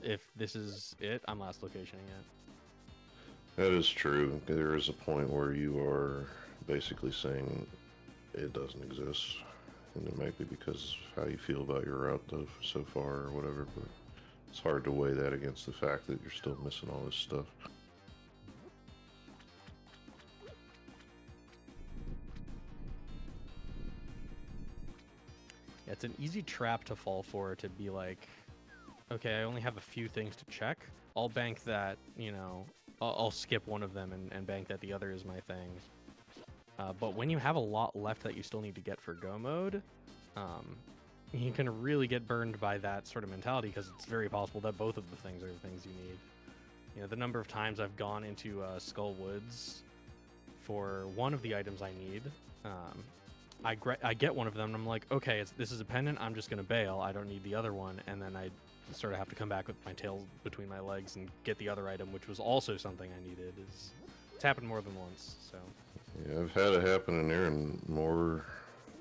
if this is it, I'm last locationing it. That is true. There is a point where you are basically saying it doesn't exist, and it might be because of how you feel about your route so far or whatever, but it's hard to weigh that against the fact that you're still missing all this stuff. Yeah, it's an easy trap to fall for, to be like, okay, I only have a few things to check. I'll bank that, I'll skip one of them and bank that the other is my thing. But when you have a lot left that you still need to get for go mode, you can really get burned by that sort of mentality because it's very possible that both of the things are the things you need. You know, the number of times I've gone into Skull Woods for one of the items I need, I get one of them and I'm like, okay, this is a pendant, I'm just going to bail, I don't need the other one, and then I sort of have to come back with my tail between my legs and get the other item, which was also something I needed. It's happened more than once, so. Yeah, I've had it happen in there, and more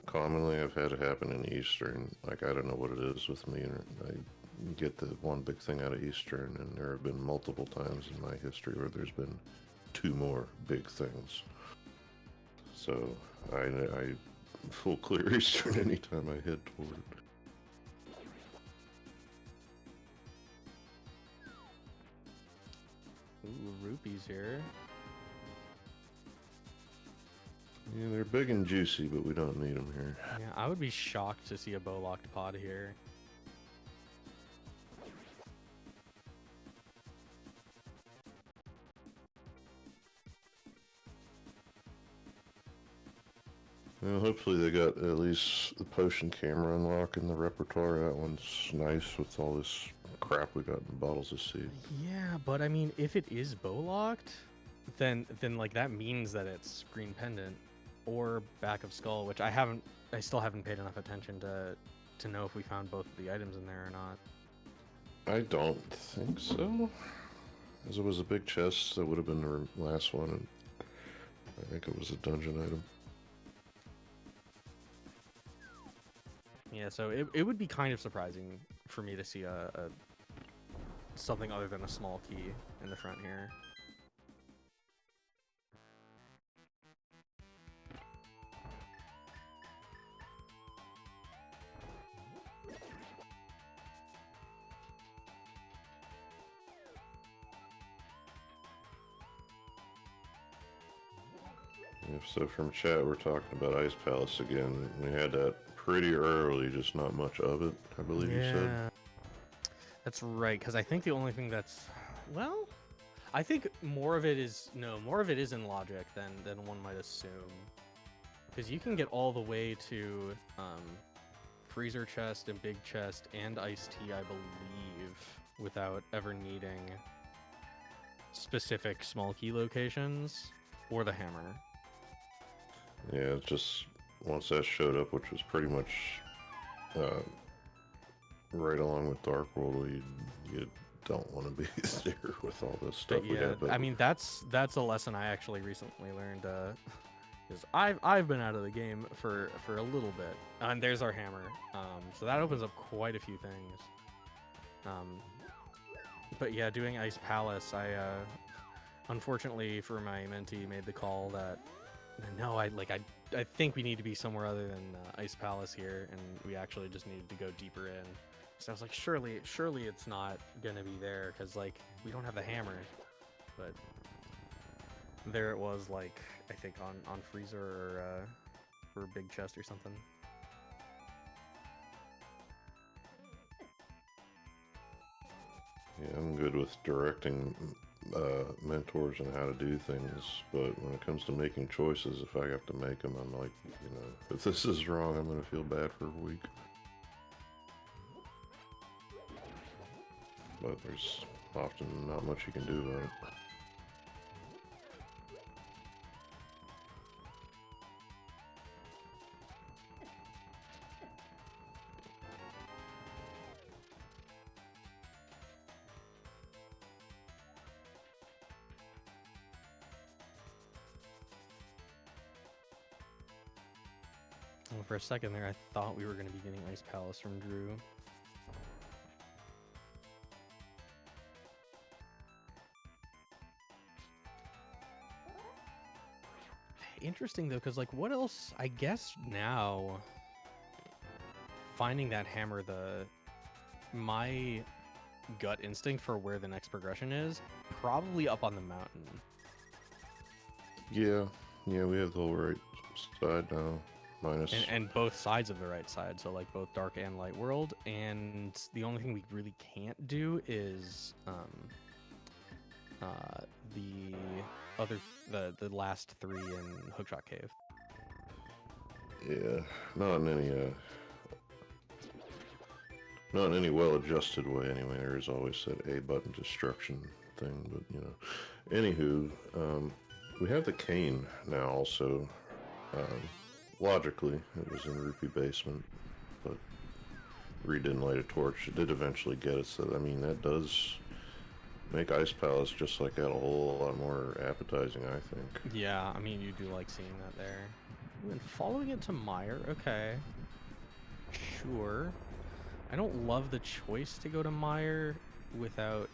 commonly I've had it happen in Eastern. Like, I don't know what it is with me. I get the one big thing out of Eastern, and there have been multiple times in my history where there's been 2 more big things. So I full clear Eastern anytime I head toward it. Ooh, rupees here. Yeah, they're big and juicy, but we don't need them here. Yeah, I would be shocked to see a bow-locked pod here. Well, hopefully they got at least the potion camera unlock in the repertoire. That one's nice with all this crap we got in bottles of seed. Yeah, but I mean, if it is bow-locked, then like that means that it's green pendant or back of skull, which I still haven't paid enough attention to know if we found both of the items in there or not. I don't think so. As it was a big chest, that would have been the last one, and I think it was a dungeon item. Yeah, so it would be kind of surprising for me to see a something other than a small key in the front here. So from chat, we're talking about Ice Palace again. We had that pretty early, just not much of it, I believe you said. That's right, because I think the only thing that's, well, I think more of it is in logic than one might assume. Because you can get all the way to freezer chest and big chest and iced tea, I believe, without ever needing specific small key locations or the hammer. Yeah, it's just once that showed up, which was pretty much right along with Dark World, you don't want to be there with all this stuff. But yeah, I mean that's a lesson I actually recently learned. Because I've been out of the game for a little bit, and there's our hammer. So that opens up quite a few things. But yeah, doing Ice Palace, I unfortunately for my mentee made the call that no, I think we need to be somewhere other than Ice Palace here, and we actually just needed to go deeper in. So I was like, surely it's not gonna be there because like we don't have the hammer, but there it was, like I think on freezer or big chest or something. Yeah, I'm good with directing mentors and how to do things, but when it comes to making choices, if I have to make them, I'm like, if this is wrong, I'm going to feel bad for a week. But there's often not much you can do about it. Well, for a second there, I thought we were going to be getting Ice Palace from Drew. Interesting though, because like what else? I guess now finding that hammer, my gut instinct for where the next progression is probably up on the mountain. Yeah, we have the whole right side now. Minus and both sides of the right side, so like both dark and light world, and the only thing we really can't do is the last 3 in Hookshot Cave. Yeah, not in any Not in any well-adjusted way, anyway. There is always that A button destruction thing, but, you know. Anywho, we have the cane now also. Um, Logically, it was in Rupee Basement, but Reed didn't light a torch. It did eventually get it, so, I mean, that does make Ice Palace just like that a whole lot more appetizing, I think. Yeah, I mean, you do like seeing that there. Ooh, and following it to Mire, okay. Sure. I don't love the choice to go to Mire without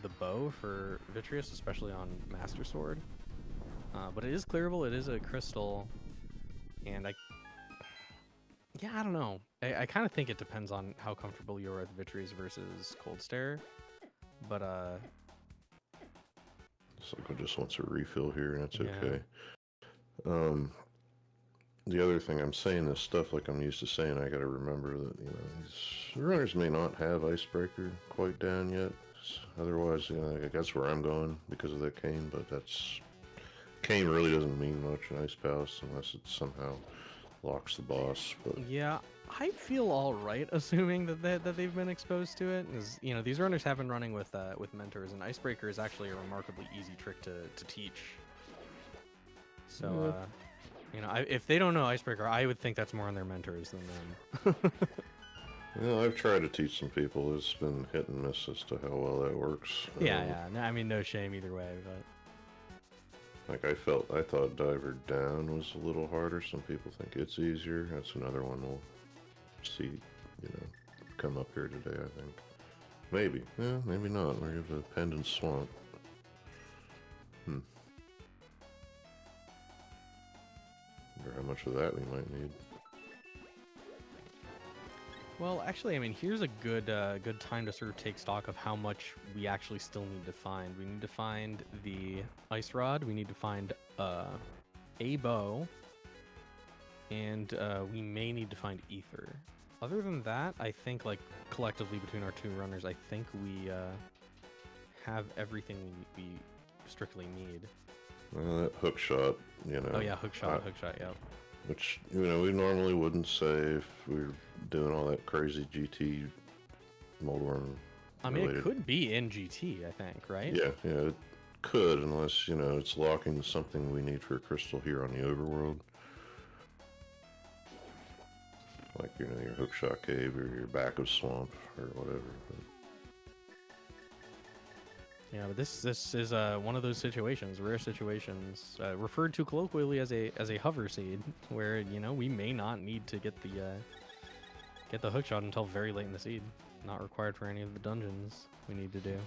the bow for Vitreous, especially on Master Sword. But it is clearable, it is a crystal, and I don't know. I kind of think it depends on how comfortable you are with Vitreous versus Cold Stare. But, It's like it just wants a refill here, and it's yeah. okay. The other thing, I'm saying this stuff like I'm used to saying. I got to remember that, you know, these runners may not have Icebreaker quite down yet. Otherwise, you know, that's where I'm going because of that cane. But cane really doesn't mean much in Ice Palace unless it somehow locks the boss. But Yeah, I feel all right assuming that they've been exposed to it. Is, you know, these runners have been running with mentors, and Icebreaker is actually a remarkably easy trick to teach. So, you know, if they don't know Icebreaker, I would think that's more on their mentors than them. you know, I've tried to teach some people. It's been hit and miss as to how well that works. Yeah. No, I mean, no shame either way, but. Like I thought Diver Down was a little harder. Some people think it's easier. That's another one we'll see, you know, come up here today, I think. Maybe. Yeah, maybe not. We have a Pendant Swamp. Wonder how much of that we might need. Well, actually, I mean, here's a good time to sort of take stock of how much we actually still need to find. We need to find the Ice Rod. We need to find a bow. And we may need to find Ether. Other than that, I think, like, collectively between our two runners, I think we have everything we strictly need. That hook shot, you know. Oh, yeah, hook shot, yep. Which, you know, we normally wouldn't say if we were doing all that crazy GT Moldworm. I mean, it could be in GT, I think, right? Yeah, it could, unless, you know, it's locking something we need for a crystal here on the overworld. Like, you know, your Hookshot Cave or your Back of Swamp or whatever. But yeah, but this is one of those situations, rare situations, referred to colloquially as a hover seed, where, you know, we may not need to get the hookshot until very late in the seed. Not required for any of the dungeons we need to do.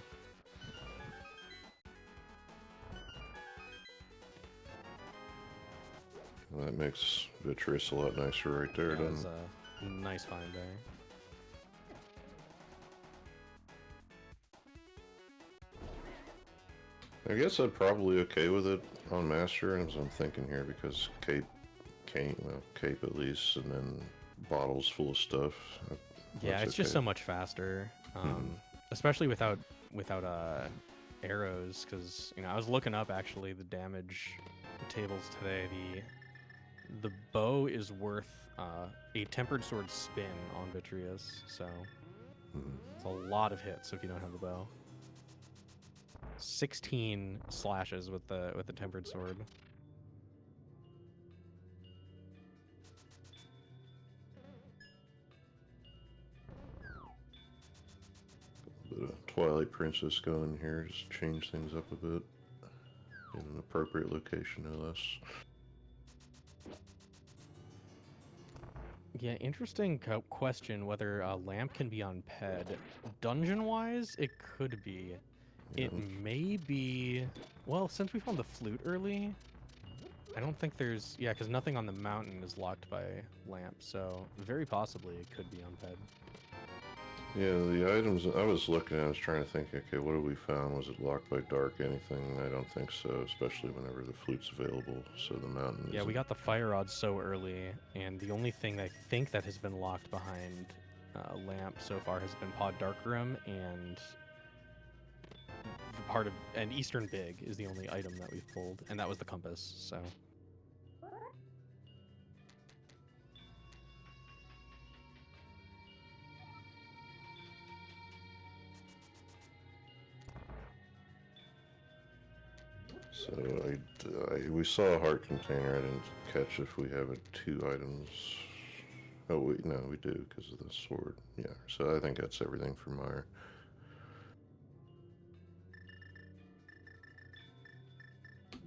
well, that makes Vitreous a lot nicer right there, That doesn't was it? a nice find there. I guess I'm probably okay with it on Master, as I'm thinking here, because Cape at least, and then bottles full of stuff. Yeah, it's just so much faster, especially without arrows. Because, you know, I was looking up actually the damage tables today. The bow is worth a tempered sword spin on Vitreous, so it's a lot of hits if you don't have the bow. 16 slashes with the tempered sword. Bit of Twilight Princess going here, just change things up a bit in an appropriate location, no less. Yeah, interesting question whether a lamp can be on Ped. Dungeon-wise, it could be. Yeah. It may be... Well, since we found the flute early, I don't think there's... Yeah, because nothing on the mountain is locked by lamp, so very possibly it could be on Ped. Yeah, the items I was looking at, I was trying to think, okay, what have we found? Was it locked by dark, anything? I don't think so, especially whenever the flute's available, so the mountain Yeah, we got the fire rod so early, and the only thing I think that has been locked behind lamp so far has been Pod Darkroom, and and Eastern Big is the only item that we've pulled, and that was the compass, so... So we saw a heart container. I didn't catch if we have 2 items. Oh, no, we do because of the sword. Yeah, so I think that's everything for Meyer.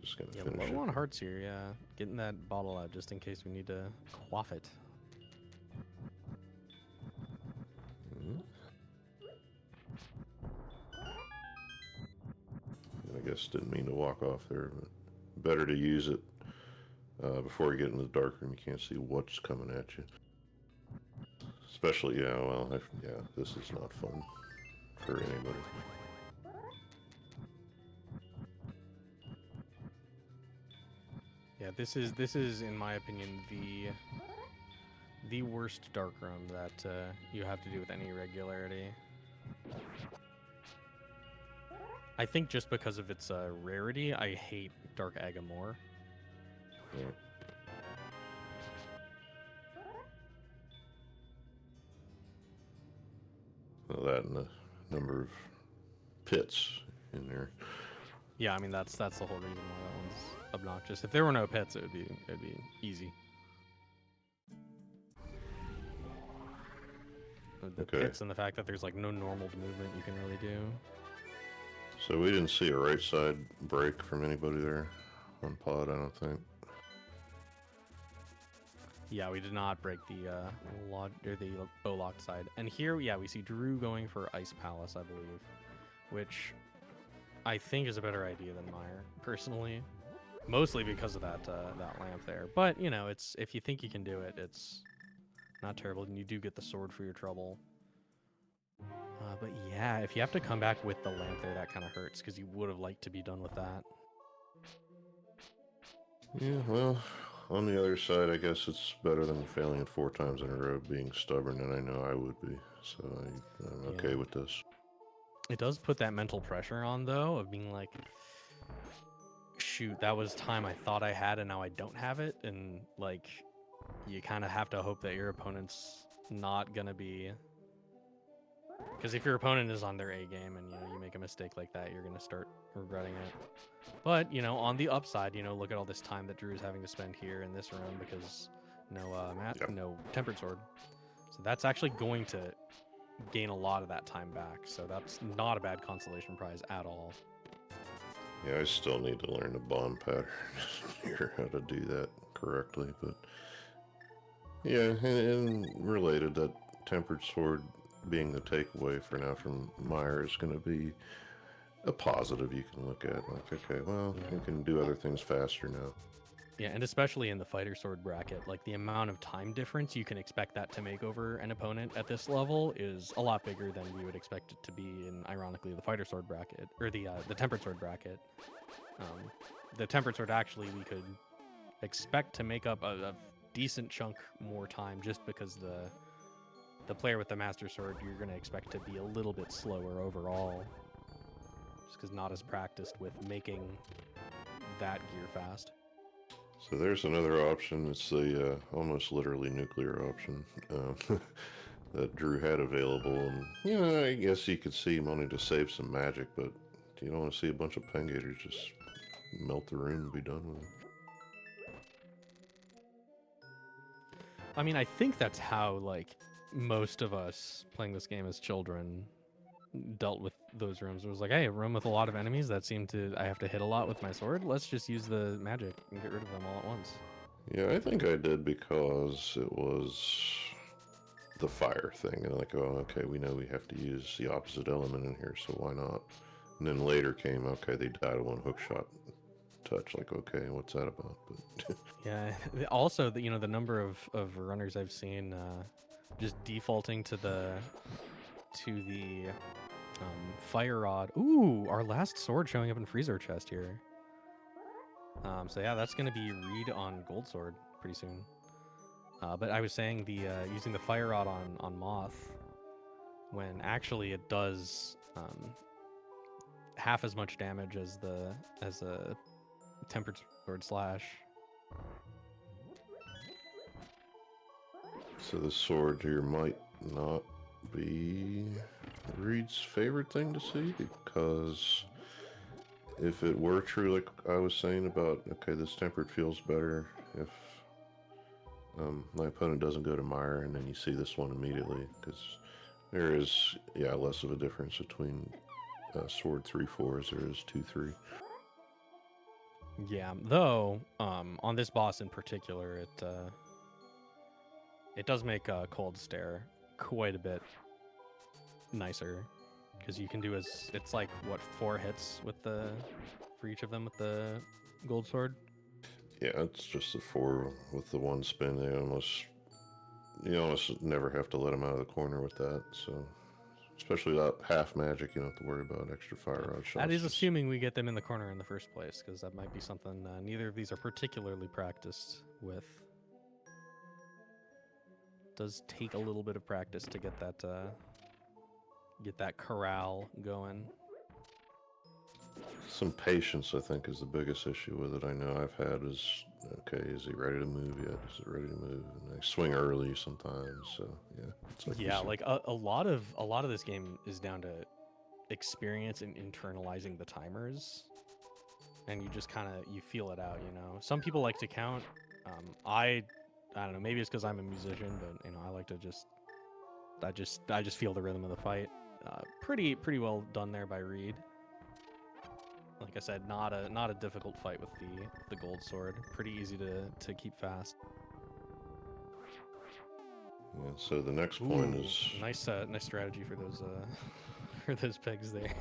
Just gonna finish low it. on hearts here. Yeah, getting that bottle out just in case we need to quaff it. I guess didn't mean to walk off there, but better to use it before you get into the dark room. You can't see what's coming at you. Especially, yeah, well, yeah, this is not fun for anybody. Yeah, this is in my opinion the worst dark room that you have to do with any regularity. I think just because of its rarity, I hate Dark Aga more. Yeah. Well, that and the number of pits in there. Yeah, I mean that's the whole reason why that one's obnoxious. If there were no pits, it'd be easy. The pits and the fact that there's like no normal movement you can really do. So we didn't see a right side break from anybody there on pod, I don't think. Yeah, we did not break the bow locked side. And here, yeah, we see Drew going for Ice Palace, I believe, which I think is a better idea than Meyer, personally. Mostly because of that lamp there. But, you know, it's if you think you can do it, it's not terrible, and you do get the sword for your trouble. But yeah, if you have to come back with the lamp there, that kind of hurts, because you would have liked to be done with that. Yeah, well, on the other side, I guess it's better than failing it 4 times in a row, being stubborn, and I know I would be. So I'm okay with this. It does put that mental pressure on, though, of being like, shoot, that was time I thought I had, and now I don't have it. And, like, you kind of have to hope that your opponent's not going to be... Because if your opponent is on their A game and, you know, you make a mistake like that, you're going to start regretting it. But, you know, on the upside, you know, look at all this time that Drew is having to spend here in this room because no Tempered Sword. So that's actually going to gain a lot of that time back. So that's not a bad consolation prize at all. Yeah, I still need to learn the bomb pattern here, how to do that correctly. But yeah, and related, that Tempered Sword being the takeaway for now from Meyer is going to be a positive you can look at. Like, okay, well, you can do other things faster now. Yeah, and especially in the fighter sword bracket, like the amount of time difference you can expect that to make over an opponent at this level is a lot bigger than we would expect it to be in, ironically, the fighter sword bracket, or the tempered sword bracket. The tempered sword, actually, we could expect to make up a decent chunk more time just because the player with the master sword, you're going to expect to be a little bit slower overall, just because not as practiced with making that gear fast. So there's another option. It's the almost literally nuclear option that Drew had available. And, you know, I guess you could see wanting to save some magic, but you don't want to see a bunch of Pengators just melt the room and be done with it. I mean, I think that's how, like, most of us playing this game as children dealt with those rooms. It was like, hey, a room with a lot of enemies that seem to... I have to hit a lot with my sword. Let's just use the magic and get rid of them all at once. Yeah, I think I did because it was the fire thing. And like, oh, okay, we know we have to use the opposite element in here, so why not? And then later came, okay, they died of one hook shot touch. Like, okay, what's that about? But yeah, also, the number of runners I've seen just defaulting to the fire rod. Ooh, our last sword showing up in freezer chest here. So yeah, that's gonna be Reed on gold sword pretty soon. But I was saying the using the fire rod on Moth, when actually it does half as much damage as a tempered sword slash. So the sword here might not be Reed's favorite thing to see because if it were true, like I was saying about, okay, this tempered feels better if my opponent doesn't go to Mire, and then you see this one immediately, because there is, yeah, less of a difference between sword 3/4 as there is 2/3. Yeah, though on this boss in particular, it does make Cold Stare quite a bit nicer, because you can do it's like what 4 hits with for each of them with the gold sword. Yeah, it's just the 4 with the 1 spin. You almost never have to let them out of the corner with that. So, especially without half magic, you don't have to worry about extra fire rod shots. That is assuming we get them in the corner in the first place, because that might be something neither of these are particularly practiced with. It does take a little bit of practice to get that corral going. Some patience, I think, is the biggest issue with it. I know I've had is, okay, is he ready to move yet? Is it ready to move? And they swing early sometimes. So yeah, it's like Yeah, like a lot of this game is down to experience and internalizing the timers, and you just kind of you feel it out. Some people like to count. I don't know. Maybe it's because I'm a musician, but I like to I just feel the rhythm of the fight. Pretty well done there by Reed. Like I said, not a difficult fight with the gold sword. Pretty easy to keep fast. Yeah, so the next point is nice strategy for those for those pegs there.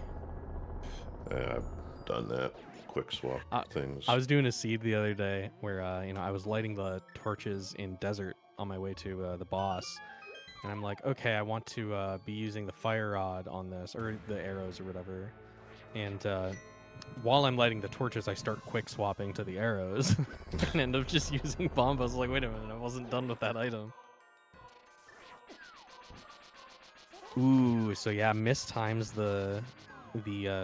I've done that quick swap things. I was doing a seed the other day where I was lighting the torches in desert on my way to the boss, and I'm like, okay, I want to be using the fire rod on this, or the arrows or whatever, and while I'm lighting the torches, I start quick swapping to the arrows and end up just using bombs. I was like, wait a minute, I wasn't done with that item. Ooh, so yeah, mistimes the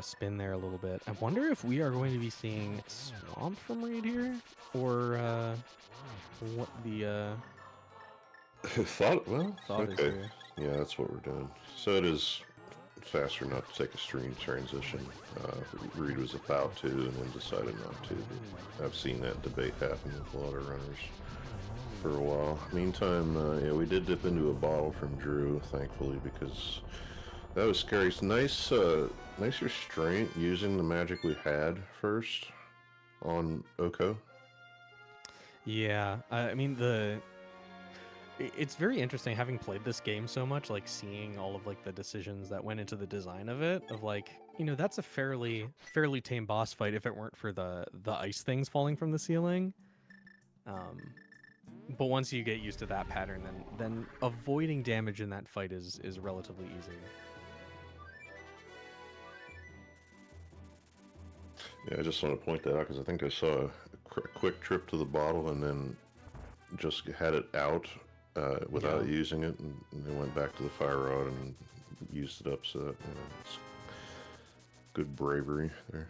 spin there a little bit. I wonder if we are going to be seeing Swamp from Reed here, or what the thought thought okay. is here. Yeah, that's what we're doing. So it is faster not to take a stream transition. Reed was about to, and then decided not to. I've seen that debate happen with a lot of runners for a while. Meantime, yeah, we did dip into a bottle from Drew, thankfully, because that was scary. It's nice restraint using the magic we had first on Oko. Yeah, I mean it's very interesting having played this game so much, like seeing all of like the decisions that went into the design of it. Of like, that's a fairly tame boss fight if it weren't for the ice things falling from the ceiling. But once you get used to that pattern, then avoiding damage in that fight is relatively easy. Yeah, I just want to point that out because I think I saw a quick trip to the bottle and then just had it out without using it, and then went back to the fire rod and used it up. So that, it's good bravery there.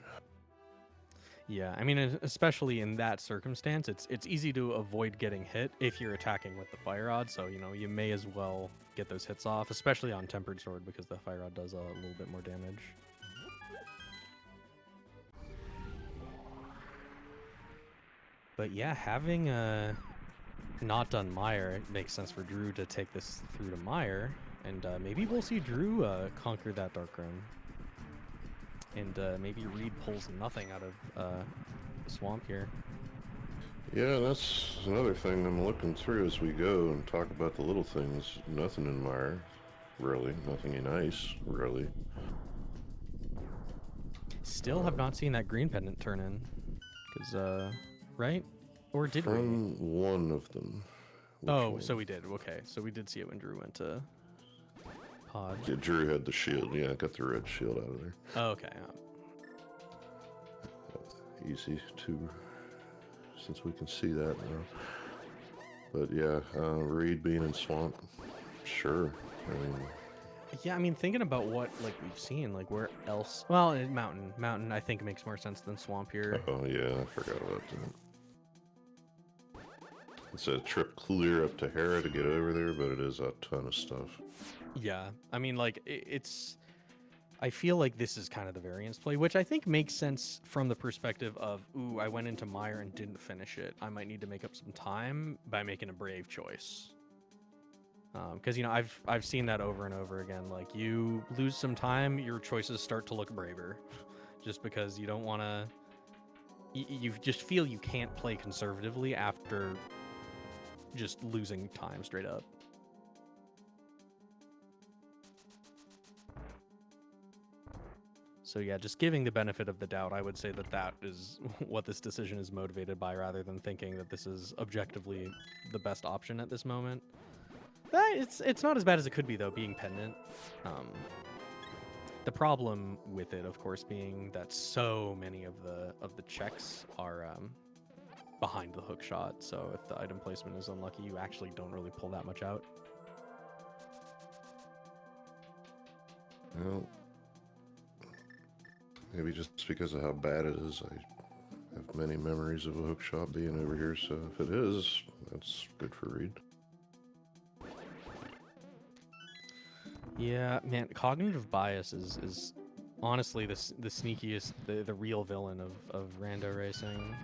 Yeah, I mean, especially in that circumstance, it's easy to avoid getting hit if you're attacking with the fire rod. So you may as well get those hits off, especially on tempered sword, because the fire rod does a little bit more damage. But yeah, having not done Mire, it makes sense for Drew to take this through to Mire, and maybe we'll see Drew conquer that Dark Room. And maybe Reed pulls nothing out of the swamp here. Yeah, that's another thing I'm looking through as we go and talk about the little things. Nothing in Mire, really. Nothing in Ice, really. Still have not seen that green pendant turn in. Because, right? Or did we? From one of them. Oh, so we did. Okay, so we did see it when Drew went to Pod. Yeah, Drew had the shield. Yeah, got the red shield out of there. Oh, okay. Easy to, since we can see that now. But yeah, Reed being in swamp, sure. Yeah, I mean, thinking about what like we've seen, like where else? Well, mountain, I think makes more sense than swamp here. Oh yeah, I forgot about that. It's a trip clear up to Hera to get over there, but it is a ton of stuff. Yeah, I mean, like it's. I feel like this is kind of the variance play, which I think makes sense from the perspective of, ooh, I went into Mire and didn't finish it. I might need to make up some time by making a brave choice. Because I've seen that over and over again. Like, you lose some time, your choices start to look braver, just because you don't want to. You just feel you can't play conservatively after just losing time straight up. So yeah, just giving the benefit of the doubt, I would say that is what this decision is motivated by, rather than thinking that this is objectively the best option at this moment. It's not as bad as it could be, though, being pendant. The problem with it, of course, being that so many of the checks are behind the hook shot. So if the item placement is unlucky, you actually don't really pull that much out. Well, maybe just because of how bad it is, I have many memories of a hook shot being over here. So if it is, that's good for Reed. Yeah, man, cognitive bias is honestly the sneakiest, the real villain of rando racing.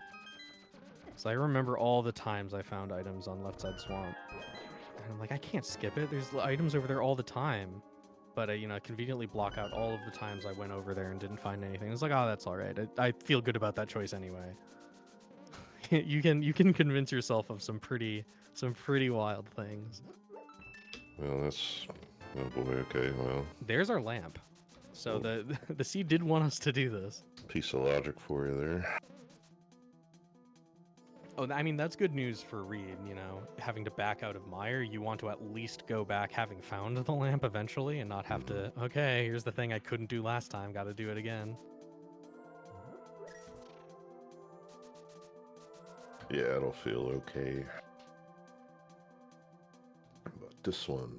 So I remember all the times I found items on Left Side Swamp, and I'm like, I can't skip it. There's items over there all the time, but I conveniently block out all of the times I went over there and didn't find anything. It's like, oh, that's all right. I feel good about that choice anyway. you can convince yourself of some pretty wild things. Well, that's... Oh boy, okay, well... There's our lamp. So the seed did want us to do this. Piece of logic for you there. Oh, I mean, that's good news for Reed, having to back out of Mire. You want to at least go back having found the lamp eventually and not have to, okay, here's the thing I couldn't do last time, gotta do it again. Yeah, it'll feel okay. But this one...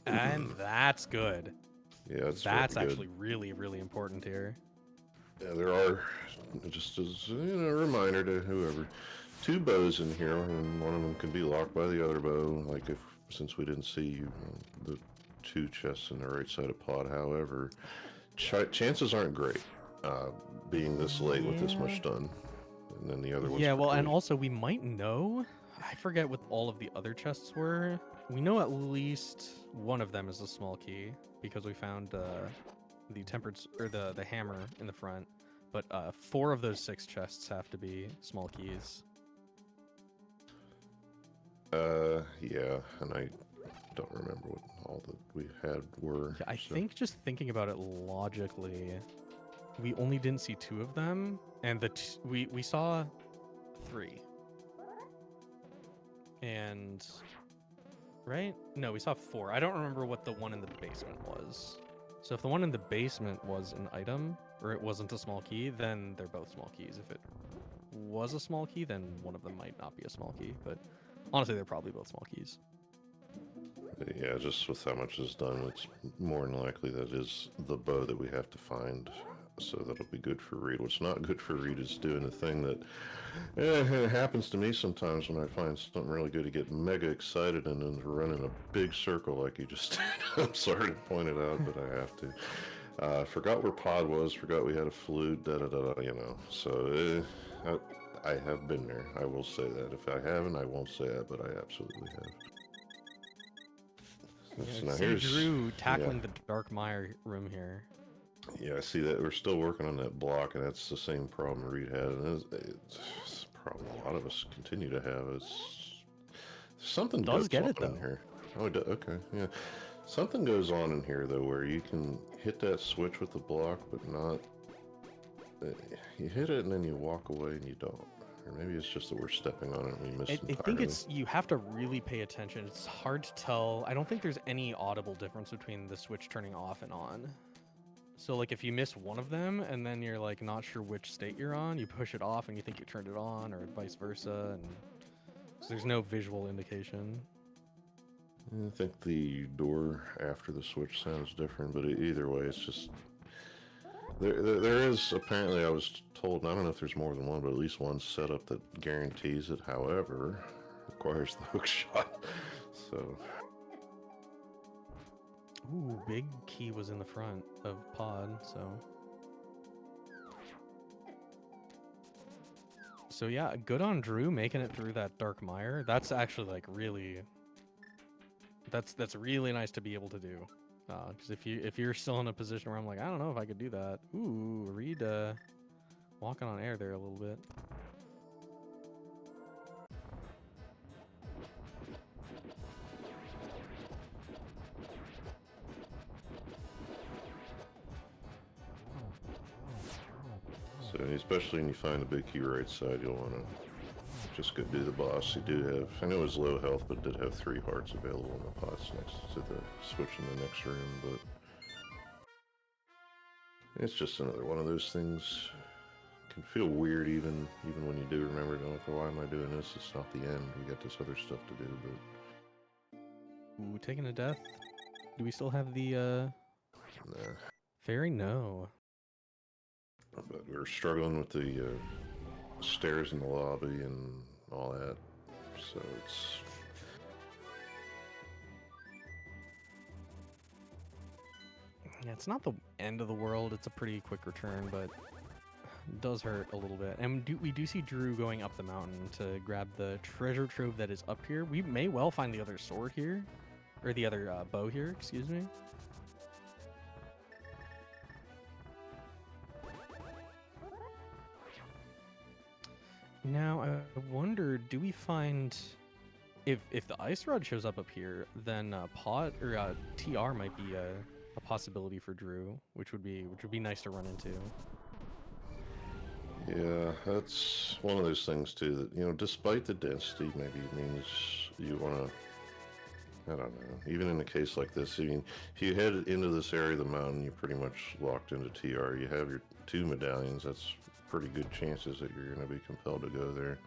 And that's good. Yeah, that's actually really, really important here. Yeah, there are, just as a reminder to whoever, 2 bows in here, and one of them can be locked by the other bow. Like since we didn't see the 2 chests in the right side of pod. However, chances aren't great being this late with this much done, and then the other one's and also we might know. I forget what all of the other chests were. We know at least one of them is a small key because we found the tempered or the hammer in the front, but 4 of those 6 chests have to be small keys. Yeah, and I don't remember what all that we had were. Yeah, I think just thinking about it logically, we only didn't see 2 of them, and we saw 3. And right? No, we saw 4. I don't remember what the one in the basement was. So if the one in the basement was an item, or it wasn't a small key, then they're both small keys. If it was a small key, then one of them might not be a small key. But honestly, they're probably both small keys. Yeah, just with how much is done, it's more than likely that is the bow that we have to find. So that'll be good for Reed. What's not good for Reed is doing the thing that it happens to me sometimes when I find something really good to get mega excited and then to run in a big circle like you just did. I'm sorry to point it out, but I have to. Forgot where pod was, forgot we had a flute, So I have been there. I will say that. If I haven't, I won't say that, but I absolutely have. Yeah, so Drew tackling the Dark Mire room here. Yeah, I see that we're still working on that block, and that's the same problem Reed had, and it's a problem a lot of us continue to have. It's something does get it though in here. Oh, okay, yeah. Something goes on in here though, where you can hit that switch with the block, but not. You hit it and then you walk away and you don't. Or maybe it's just that we're stepping on it and we missed it. I think you have to really pay attention. It's hard to tell. I don't think there's any audible difference between the switch turning off and on. So like if you miss one of them and then you're like not sure which state you're on, you push it off and you think you turned it on, or vice versa, and so there's no visual indication. I think the door after the switch sounds different, but either way, it's just there is apparently, I was told, and I don't know if there's more than one, but at least one setup that guarantees it. However, requires the hook shot. So. Ooh, big key was in the front of pod, so... So yeah, good on Drew making it through that dark mire. That's actually like really... That's really nice to be able to do. Because if you're still in a position where I'm like, I don't know if I could do that. Ooh, Reed walking on air there a little bit. So especially when you find the big key right side, you'll want to just go do the boss. You do have, I know it's low health, but did have 3 hearts available in the pots next to the switch in the next room, but it's just another one of those things. Can feel weird even when you do remember it. Like, why am I doing this? It's not the end. We got this other stuff to do, but... Ooh, taking a death. Do we still have the Nah. fairy? No. But we're struggling with the stairs in the lobby and all that, so it's... Yeah, it's not the end of the world. It's a pretty quick return, but it does hurt a little bit. And we do see Drew going up the mountain to grab the treasure trove that is up here. We may well find the other sword here, or the other bow here, excuse me. Now, I wonder, do we find... If the ice rod shows up here, then pod or TR might be a possibility for Drew, which would be nice to run into. Yeah, that's one of those things too that, you know, despite the density, maybe it means you want to, I don't know, even in a case like this, I mean, if you head into this area of the mountain, you're pretty much locked into TR. You have your 2 medallions, that's pretty good chances that you're going to be compelled to go there.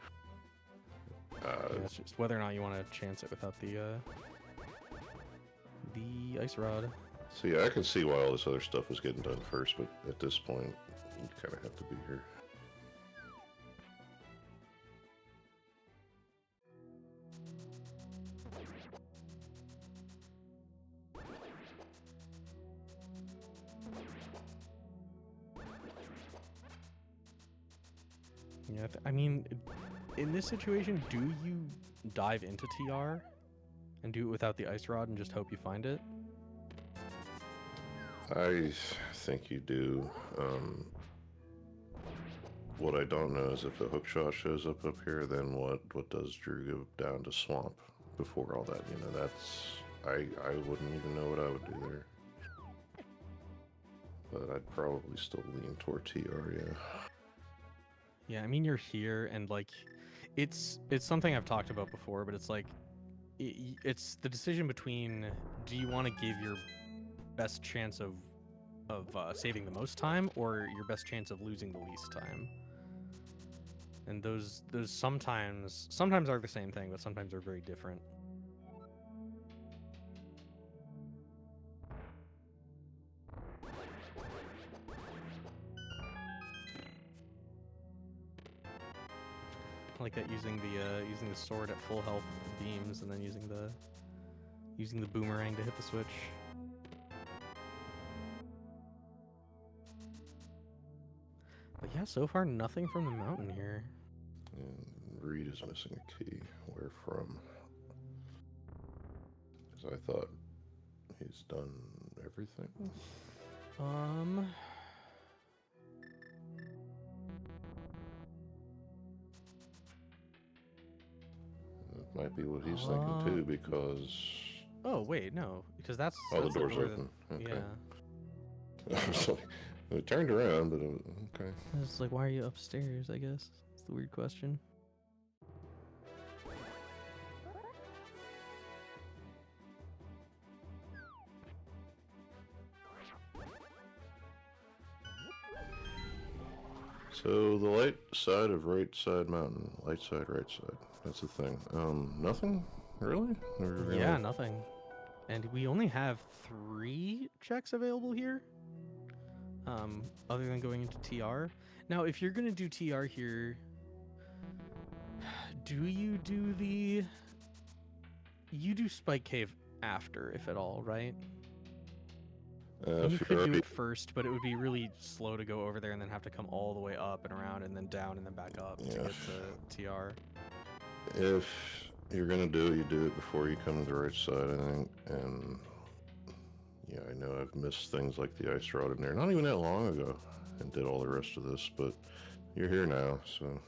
Yeah, it's just whether or not you want to chance it without the ice rod. So yeah, I can see why all this other stuff was getting done first, but at this point, you kind of have to be here. Yeah, I mean, in this situation, do you dive into TR and do it without the ice rod and just hope you find it? I think you do. What I don't know is if a hook shot shows up here, then what does Drew go down to swamp before all that? You know, that's... I wouldn't even know what I would do there. But I'd probably still lean toward TR, yeah. Yeah, I mean, you're here, and like, it's something I've talked about before, but it's like, it's the decision between, do you want to give your best chance of saving the most time, or your best chance of losing the least time? And those sometimes are the same thing, but sometimes are very different. I like that, using the sword at full health with the beams, and then using the boomerang to hit the switch. But yeah, so far nothing from the mountain here. And Reed is missing a key. Where from? Because I thought he's done everything. It might be what he's thinking too, because... Oh, wait, no. Because that's... Oh, that's the door's open. Okay. Yeah. I was like, it turned around, but okay. It's like, why are you upstairs, I guess? It's the weird question. So the light side of right side mountain, light side, right side. That's the thing. Nothing really. Yeah, nothing. And we only have 3 checks available here. Other than going into TR. Now, if you're gonna do TR here, do you do the... You do Spike Cave after, if at all, right? And you If could you're do already, it first, but it would be really slow to go over there and then have to come all the way up and around and then down and then back up to yeah, get to TR. if you're gonna do it, you do it before you come to the right side, I think. And yeah, I know I've missed things like the ice rod in there not even that long ago, and did all the rest of this, but you're here now, so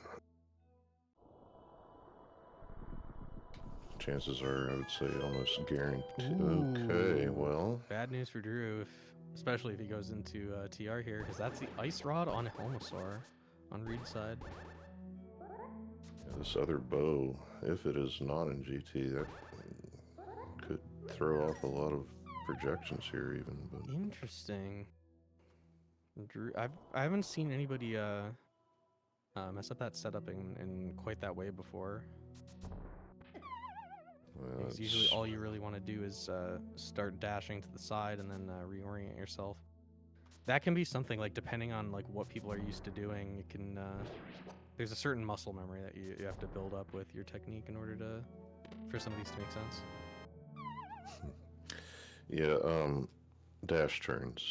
chances are, I would say, almost guaranteed. Okay, Ooh, well, bad news for Drew, especially if he goes into TR here, because that's the ice rod on Helmosaur on Reed's side. this other bow, if it is not in GT, that could throw off a lot of projections here, even. But Interesting. Drew, I haven't seen anybody mess up that setup in quite that way before. Because usually all you really want to do is start dashing to the side and then reorient yourself. That can be something like depending on like what people are used to doing. It can there's a certain muscle memory that you have to build up with your technique in order to for some of these to make sense. yeah, dash turns,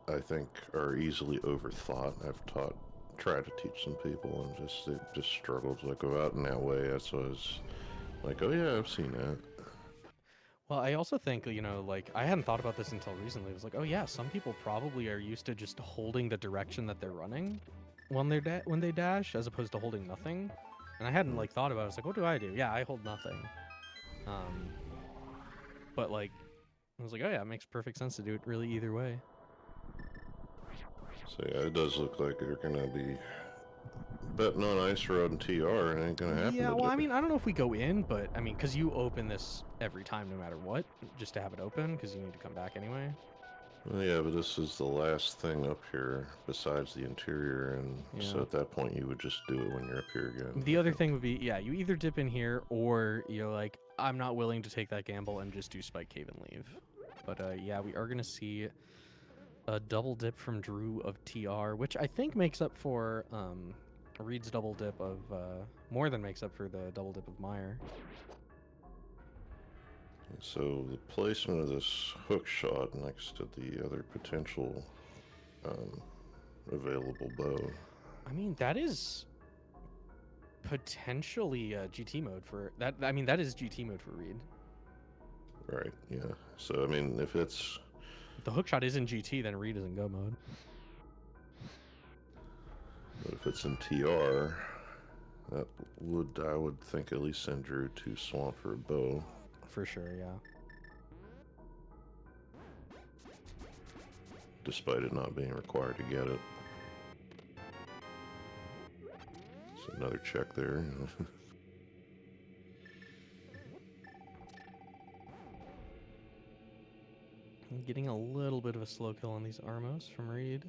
I think, are easily overthought. Tried to teach some people, and they just struggled to like go out in that way. That's why I was like, oh yeah, I've seen that. Well, I also think, like I hadn't thought about this until recently. It was like, oh yeah, some people probably are used to just holding the direction that they're running when when they dash, as opposed to holding nothing. And I hadn't like thought about it. I was like, what do I do? Yeah, I hold nothing. Um, but like, I was like, oh yeah, it makes perfect sense to do it really either way. So yeah, it does look like they're gonna be betting on ice rod and TR, and it ain't gonna happen Yeah, well, today. I mean, I don't know if we go in, but I mean, because you open this every time, no matter what, just to have it open, because you need to come back anyway. Well, yeah, but this is the last thing up here besides the interior, and so Yeah. at that point you would just do it when you're up here again. The other thing would be, yeah, you either dip in here or you're like, I'm not willing to take that gamble and just do Spike Cave and leave. But yeah, we are going to see a double dip from Drew of TR, which I think makes up for Reed's double dip of, more than makes up for the double dip of Meyer. So the placement of this hook shot next to the other potential available bow. I mean, that is potentially GT mode for that. I mean, that is GT mode for Reed. Right, yeah. So, I mean, if it's... If the hookshot is in GT, then Reed is in go mode. But if it's in TR, that would, I would think, at least send Drew to Swamp for a bow. For sure, yeah. Despite it not being required to get it. So another check there. I'm getting a little bit of a slow kill on these Armos from Reed.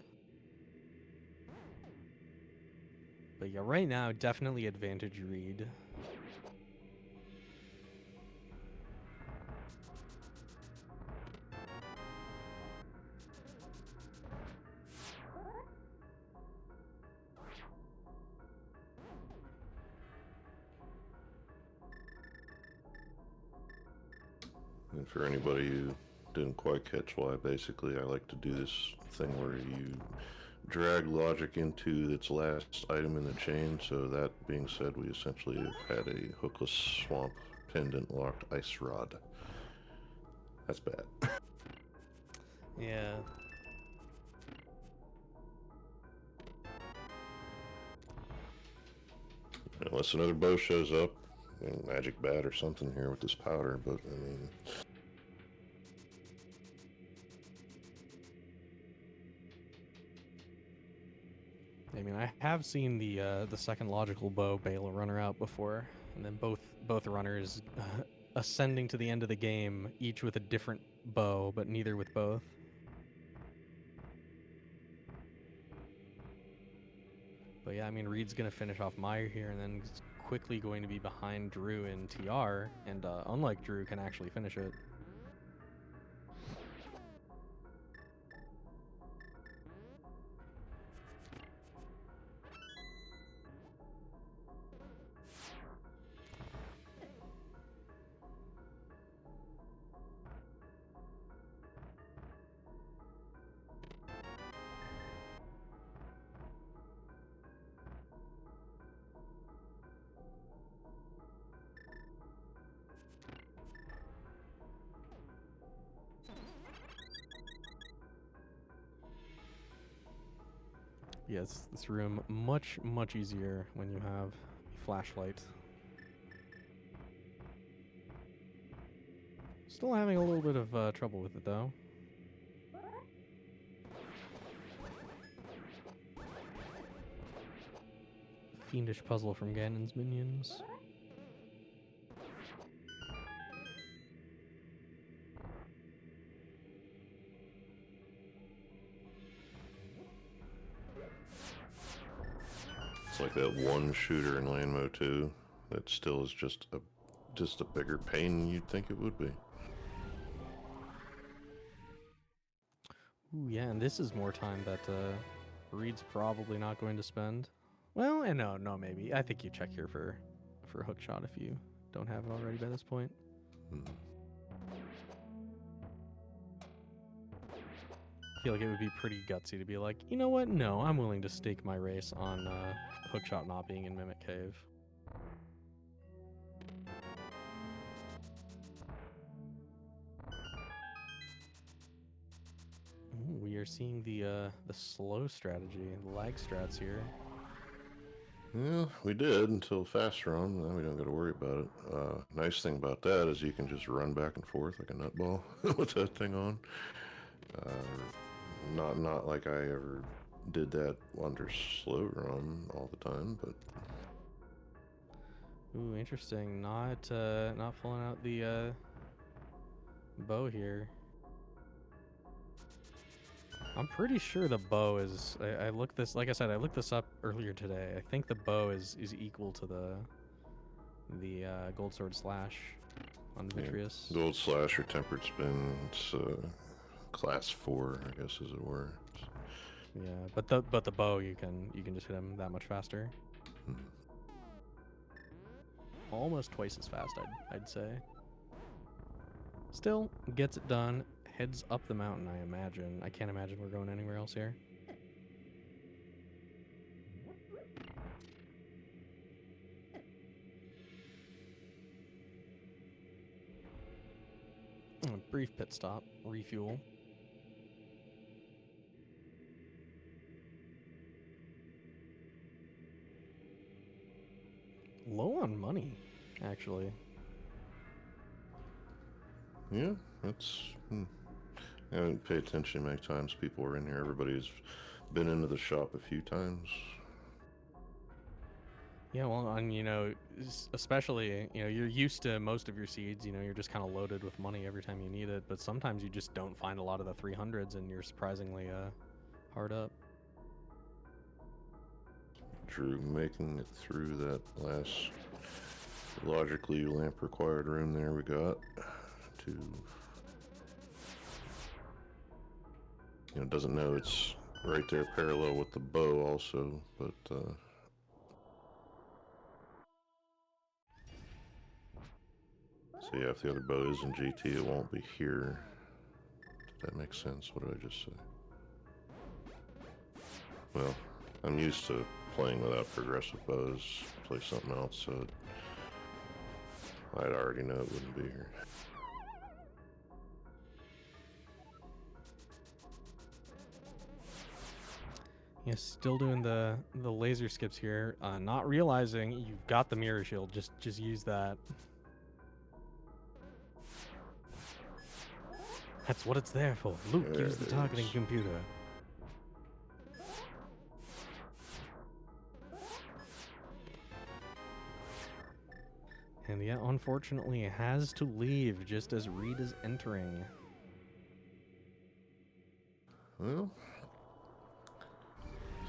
But yeah, right now, definitely advantage Reed. And for anybody who didn't quite catch why, basically I like to do this thing where you drag logic into its last item in the chain. So that being said, we essentially have had a hookless swamp pendant locked ice rod. That's bad. Yeah. Unless another bow shows up, magic bat or something here with this powder, but I mean... I mean, I have seen the second logical bow bail a runner out before, and then both runners ascending to the end of the game, each with a different bow, but neither with both. But yeah, I mean, Reed's gonna finish off Meyer here, and then quickly going to be behind Drew in TR, and unlike Drew, can actually finish it. Yes, this room much easier when you have a flashlight. Still having a little bit of trouble with it though. Fiendish puzzle from Ganon's minions. It's like that one shooter in Lane Mode 2 that still is just a bigger pain than you'd think it would be. Ooh, yeah, and this is more time that Reed's probably not going to spend. Well, and no, maybe. I think you check here for hookshot if you don't have it already by this point. I feel like it would be pretty gutsy to be like, you know what? No, I'm willing to stake my race on hookshot not being in Mimic Cave. Ooh, we are seeing the slow strategy, the lag strats here. Yeah, we did until fast run. Now we don't got to worry about it. Nice thing about that is you can just run back and forth like a nutball with that thing on. Not like I ever did that under slow run all the time, but. Ooh, interesting. Not pulling out the bow here. I'm pretty sure the bow is. I looked this, like I said, I looked this up earlier today. I think the bow is equal to the gold sword slash on Vitreous. Yeah, gold slash or tempered spin. It's class 4, I guess, as it were. Yeah, but the bow you can just hit him that much faster. Almost twice as fast, I'd say. Still gets it done. Heads up the mountain, I imagine. I can't imagine we're going anywhere else here. Brief pit stop, refuel. Low on money, actually. Yeah, that's. I haven't paid attention to many times people are in here. Everybody's been into the shop a few times. Yeah, well, and you know, especially, you know, you're used to most of your seeds, you know, you're just kind of loaded with money every time you need it, but sometimes you just don't find a lot of the 300s and you're surprisingly hard up. Drew making it through that last logically lamp required room there we got to, you know, doesn't know it's right there parallel with the bow also, but so yeah, if the other bow is in GT, it won't be here. Did that make sense? What did I just say? Well, I'm used to playing without progressive bows. Play something else, so I'd already know it wouldn't be here. Yeah, still doing the laser skips here, not realizing you've got the mirror shield. Just use that. That's what it's there for. Luke, use the targeting computer. And yeah, unfortunately, it has to leave just as Reed is entering. Well,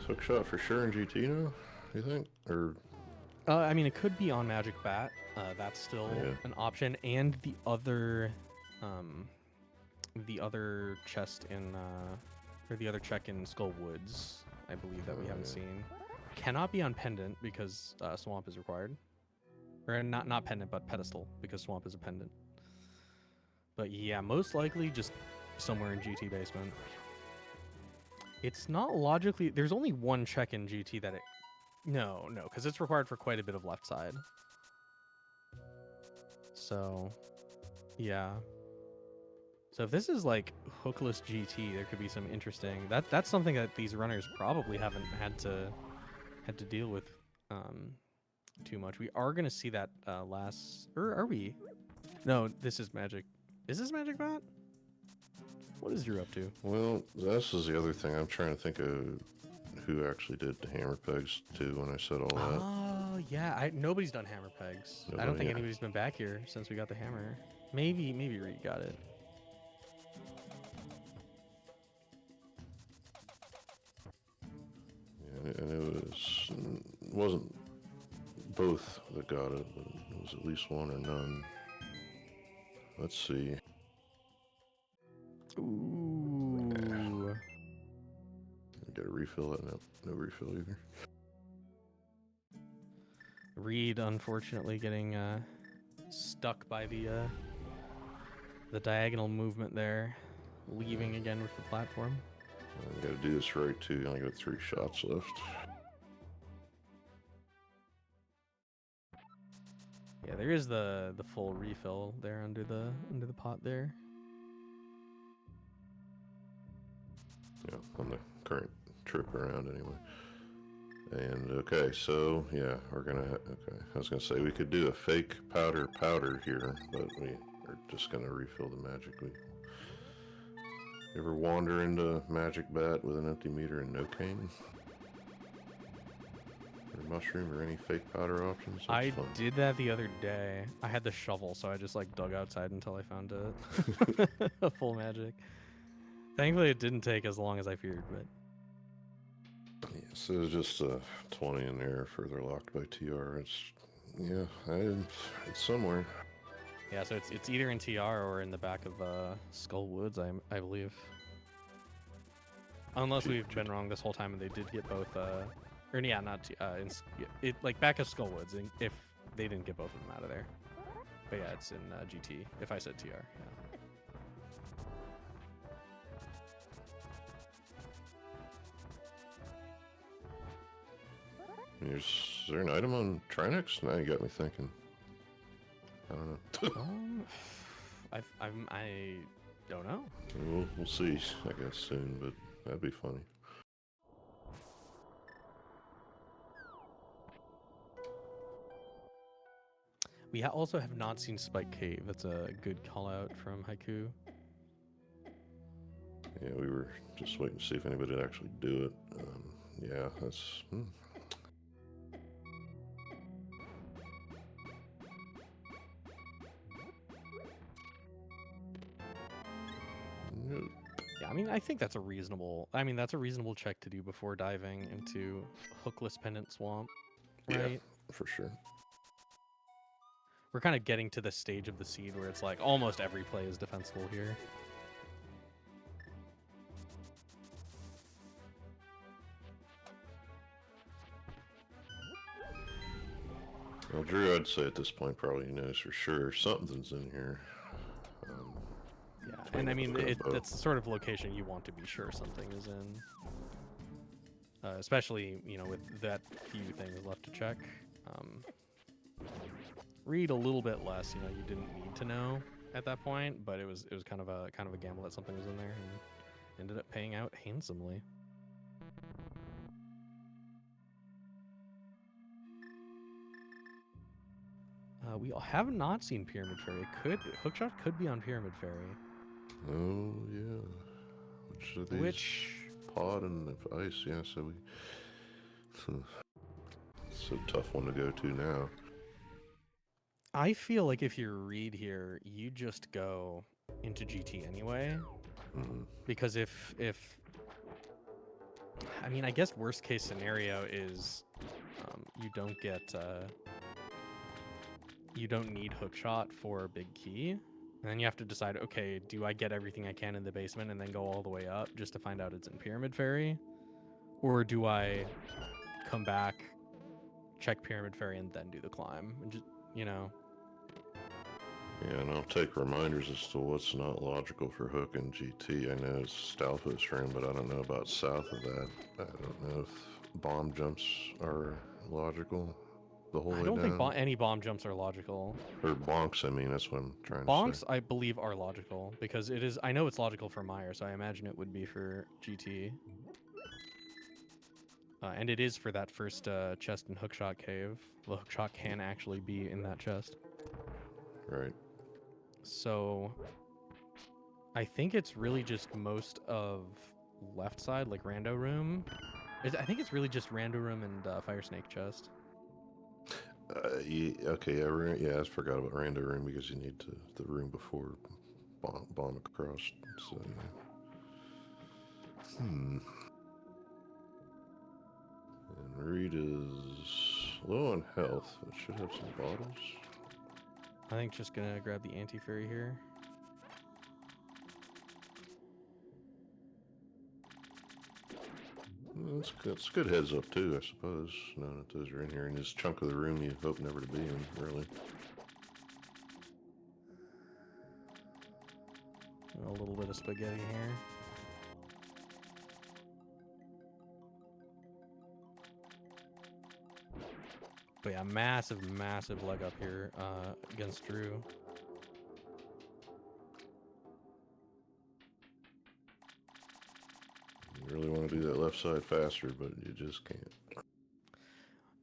hookshot for sure in GT now, you think? Or I mean, it could be on Magic Bat. That's still an option, and the other chest in or the other check in Skull Woods, I believe, that we haven't seen, cannot be on Pendant because Swamp is required, or not Pendant, but Pedestal because Swamp is a pendant. But yeah, most likely just somewhere in GT basement. It's not logically. There's only one check in GT that it. No, because it's required for quite a bit of left side. So, yeah. So if this is like hookless GT, there could be some interesting. That's something that these runners probably haven't had to deal with too much. We are gonna see that last, or are we? No, this is Magic. Is this Magic Bot? What is Drew up to? Well, this is the other thing. I'm trying to think of who actually did the hammer pegs too when I said all that. Oh yeah, nobody's done hammer pegs. I don't Nobody, think yeah. anybody's been back here since we got the hammer. Maybe Reed got it. Yeah, and it wasn't both that got it, but it was at least one or none. Let's see. Ooh. Get a refill. No refill either. Reed, unfortunately, getting stuck by the diagonal movement there, leaving again with the platform. I got to do this right too. I only got 3 shots left. Yeah, there is the full refill there under the pot there. Yeah, on the current trip around anyway. And okay, so yeah, we're gonna. Okay, I was gonna say we could do a fake powder here, but we are just gonna refill the magic. We ever wander into Magic Bat with an empty meter and no cane? Or mushroom or any fake powder options? That's I fun. did that the other day. I had the shovel, so I just like dug outside until I found a full magic. Thankfully, it didn't take as long as I feared, but. Yeah, so it was just 20 in there, further locked by TR. It's somewhere. Yeah, so it's either in TR or in the back of Skull Woods, I believe. Unless we've been wrong this whole time and they did get both. Or yeah, not like back of Skull Woods. If they didn't get both of them out of there, but yeah, it's in GT. If I said TR, yeah. Is there an item on Trinex? Now you got me thinking. I don't know. I don't know. We'll see, I guess, soon, but that'd be funny. We also have not seen Spike Cave. That's a good call out from Haiku. Yeah, we were just waiting to see if anybody would actually do it. Yeah, that's... Yeah, I mean, I think that's a reasonable. I mean, that's a reasonable check to do before diving into Hookless Pendant Swamp, right? Yeah, for sure. We're kind of getting to the stage of the seed where it's like almost every play is defensible here. Well, Drew, I'd say at this point probably knows for sure something's in here. Yeah, and I mean, that's the sort of location you want to be sure something is in. Especially, with that few things left to check. Read a little bit less, you didn't need to know at that point, but it was kind of a gamble that something was in there and ended up paying out handsomely. We have not seen Pyramid Fairy. Hookshot could be on Pyramid Fairy. Oh yeah, which are these? Pod and ice, yeah. So it's a tough one to go to now. I feel like if you read here, you just go into GT anyway, because if I mean, I guess worst case scenario is you don't get you don't need Hookshot for a big key. And then you have to decide, okay, do I get everything I can in the basement and then go all the way up just to find out it's in Pyramid Fairy? Or do I come back, check Pyramid Fairy, and then do the climb? And just, Yeah, and I'll take reminders as to what's not logical for Hook and GT. I know it's Stalfoot's room, but I don't know about south of that. I don't know if bomb jumps are logical. the whole I way don't think down? any bomb jumps are logical. Or bonks, I mean, that's what I'm trying to Bonks, say. I believe, are logical because it is. I know it's logical for Meyer, so I imagine it would be for GT. And it is for that first chest in Hookshot Cave. The Hookshot can actually be in that chest. Right. So I think it's really just most of left side, like Rando Room. I think it's really just Rando Room and Fire Snake chest. Yeah, okay, yeah, I forgot about Rando Room because you need the room before bomb across. So, yeah. And Reed is low on health. It should have some bottles. I think just gonna grab the anti-fairy here. That's good heads up too, I suppose. Knowing that those are in here in this chunk of the room you hope never to be in, really. A little bit of spaghetti here. But yeah, massive leg up here against Drew. You really want to do that left side faster, but you just can't.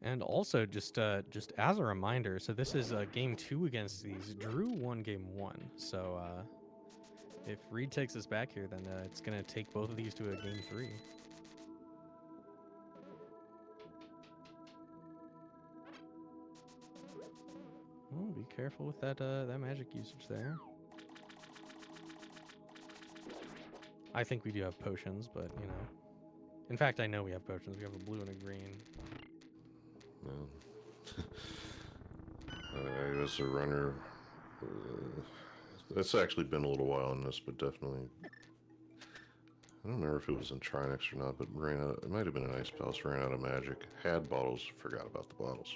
And also, just as a reminder, so this is game 2 against these. Drew won game 1, so if Reed takes us back here, then it's gonna take both of these to a game 3. Oh, be careful with that that magic usage there. I think we do have potions, but you know. In fact, I know we have potions. We have a blue and a green. No. As a runner, it's actually been a little while on this, but definitely. I don't remember if it was in Trinex or not, but ran out. It might have been an Ice Palace. Ran out of magic. Had bottles. Forgot about the bottles.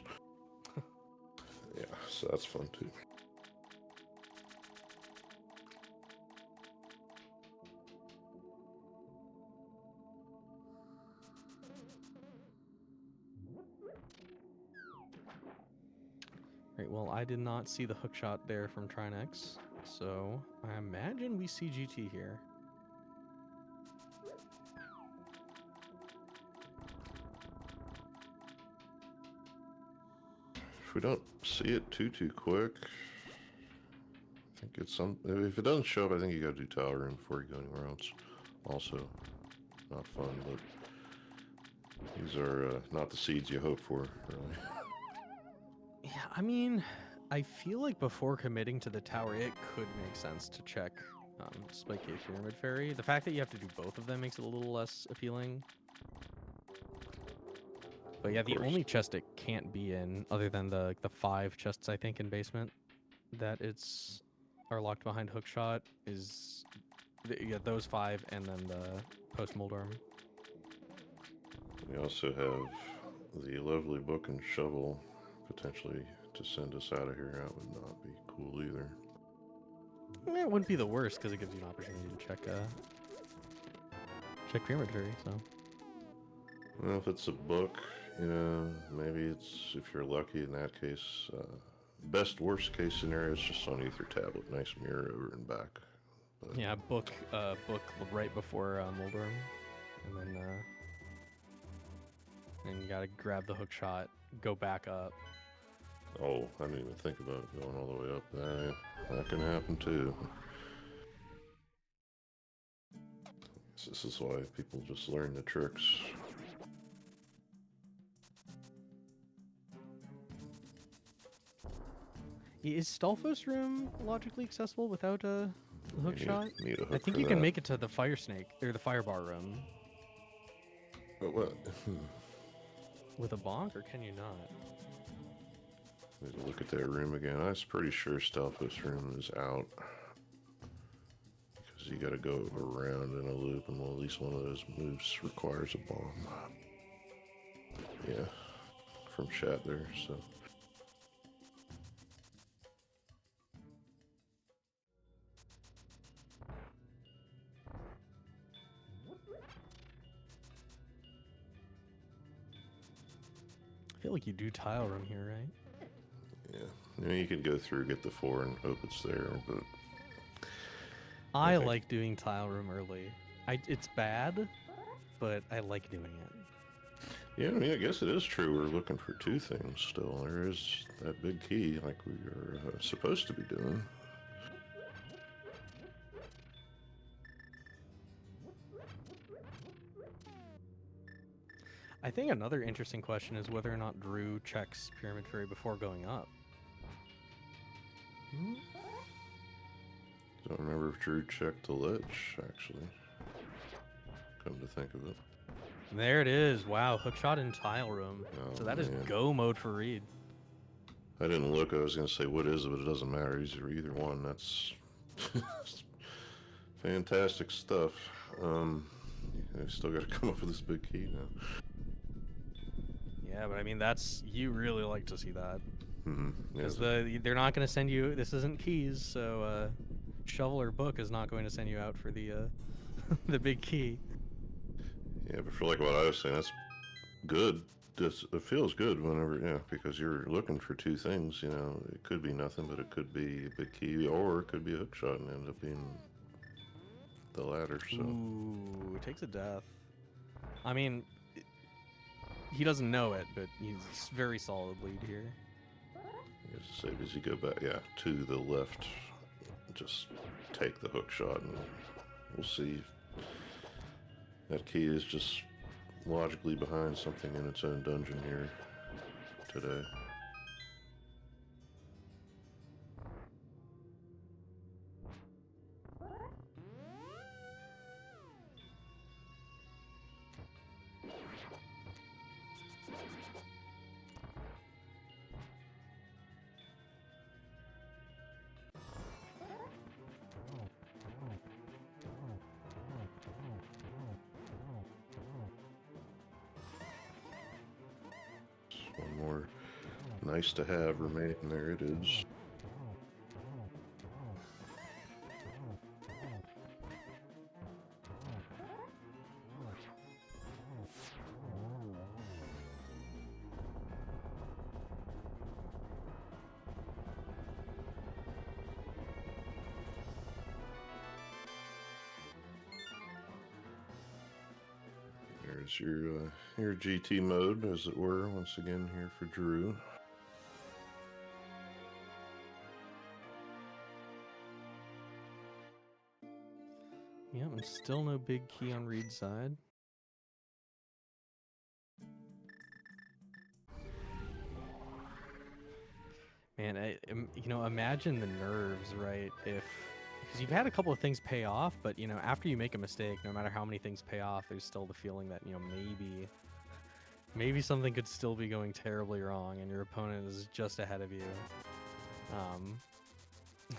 Yeah, so that's fun too. Right, well, I did not see the hook shot there from Trinex, so I imagine we see GT here. If we don't see it too quick, I think it's some. If it doesn't show up, I think you got to do tower room before you go anywhere else. Also, not fun, but these are not the seeds you hope for, really. Yeah, I mean, I feel like before committing to the tower, it could make sense to check Spike Cave Pyramid Fairy. The fact that you have to do both of them makes it a little less appealing. But yeah, the only chest it can't be in, other than the 5 chests I think in basement that are locked behind hookshot, is those 5 and then the post Moldorm. We also have the lovely book and shovel potentially to send us out of here. That would not be cool either. It wouldn't be the worst because it gives you an opportunity to check Pyramid Fairy. So. Well, if it's a book, you know, maybe it's, if you're lucky in that case, best worst case scenario is just on Ether tablet, nice mirror over and back. But yeah, book right before Moldorm, and then you gotta grab the hook shot, go back up. Oh, I didn't even think about going all the way up. That can happen too. This is why people just learn the tricks. Is Stalfos room logically accessible without a hook shot? Need a hook I think you can make it to the fire snake or the firebar room. But what? With a bonk, or can you not? Need to look at that room again. I was pretty sure Stalfos room is out. Because you gotta go around in a loop, and well, at least one of those moves requires a bomb. Yeah, from chat there, so. I feel like you do tile room here, right? Yeah. You could go through, get the 4, and hope it's there, but I think like doing tile room early. It's bad, but I like doing it. yeah, I mean, I guess it is true. We're looking for 2 things still. There is that big key, like we are supposed to be doing. I think another interesting question is whether or not Drew checks Pyramid Fairy before going up. Don't remember if Drew checked the lich, actually. Come to think of it. There it is. Wow, hookshot in tile room. Oh, So that is man. go mode for Reed. I didn't look. I was going to say, what is it? But it doesn't matter. Either one. That's fantastic stuff. I still got to come up with this big key now. Yeah, but I mean, you really like to see that. Because Yeah, they're not going to send you, this isn't keys, so Shovel or Book is not going to send you out for the the big key. yeah, but for like what I was saying, that's good. It feels good whenever, yeah, because you're looking for 2 things. It could be nothing, but it could be a big key, or it could be a hookshot and end up being the latter. So Ooh, it takes a death. I mean, he doesn't know it, but he's very solid lead here. as I say, does he go back? Yeah, to the left. Just take the hookshot, and we'll see. That key is just logically behind something in its own dungeon here today. One more nice to have remaining. There it is. There's your GT mode, as it were, once again here for Drew. Yeah, and still no big key on Reed's side. Man, imagine the nerves, right? Because you've had a couple of things pay off, but after you make a mistake, no matter how many things pay off, there's still the feeling that maybe something could still be going terribly wrong, and your opponent is just ahead of you.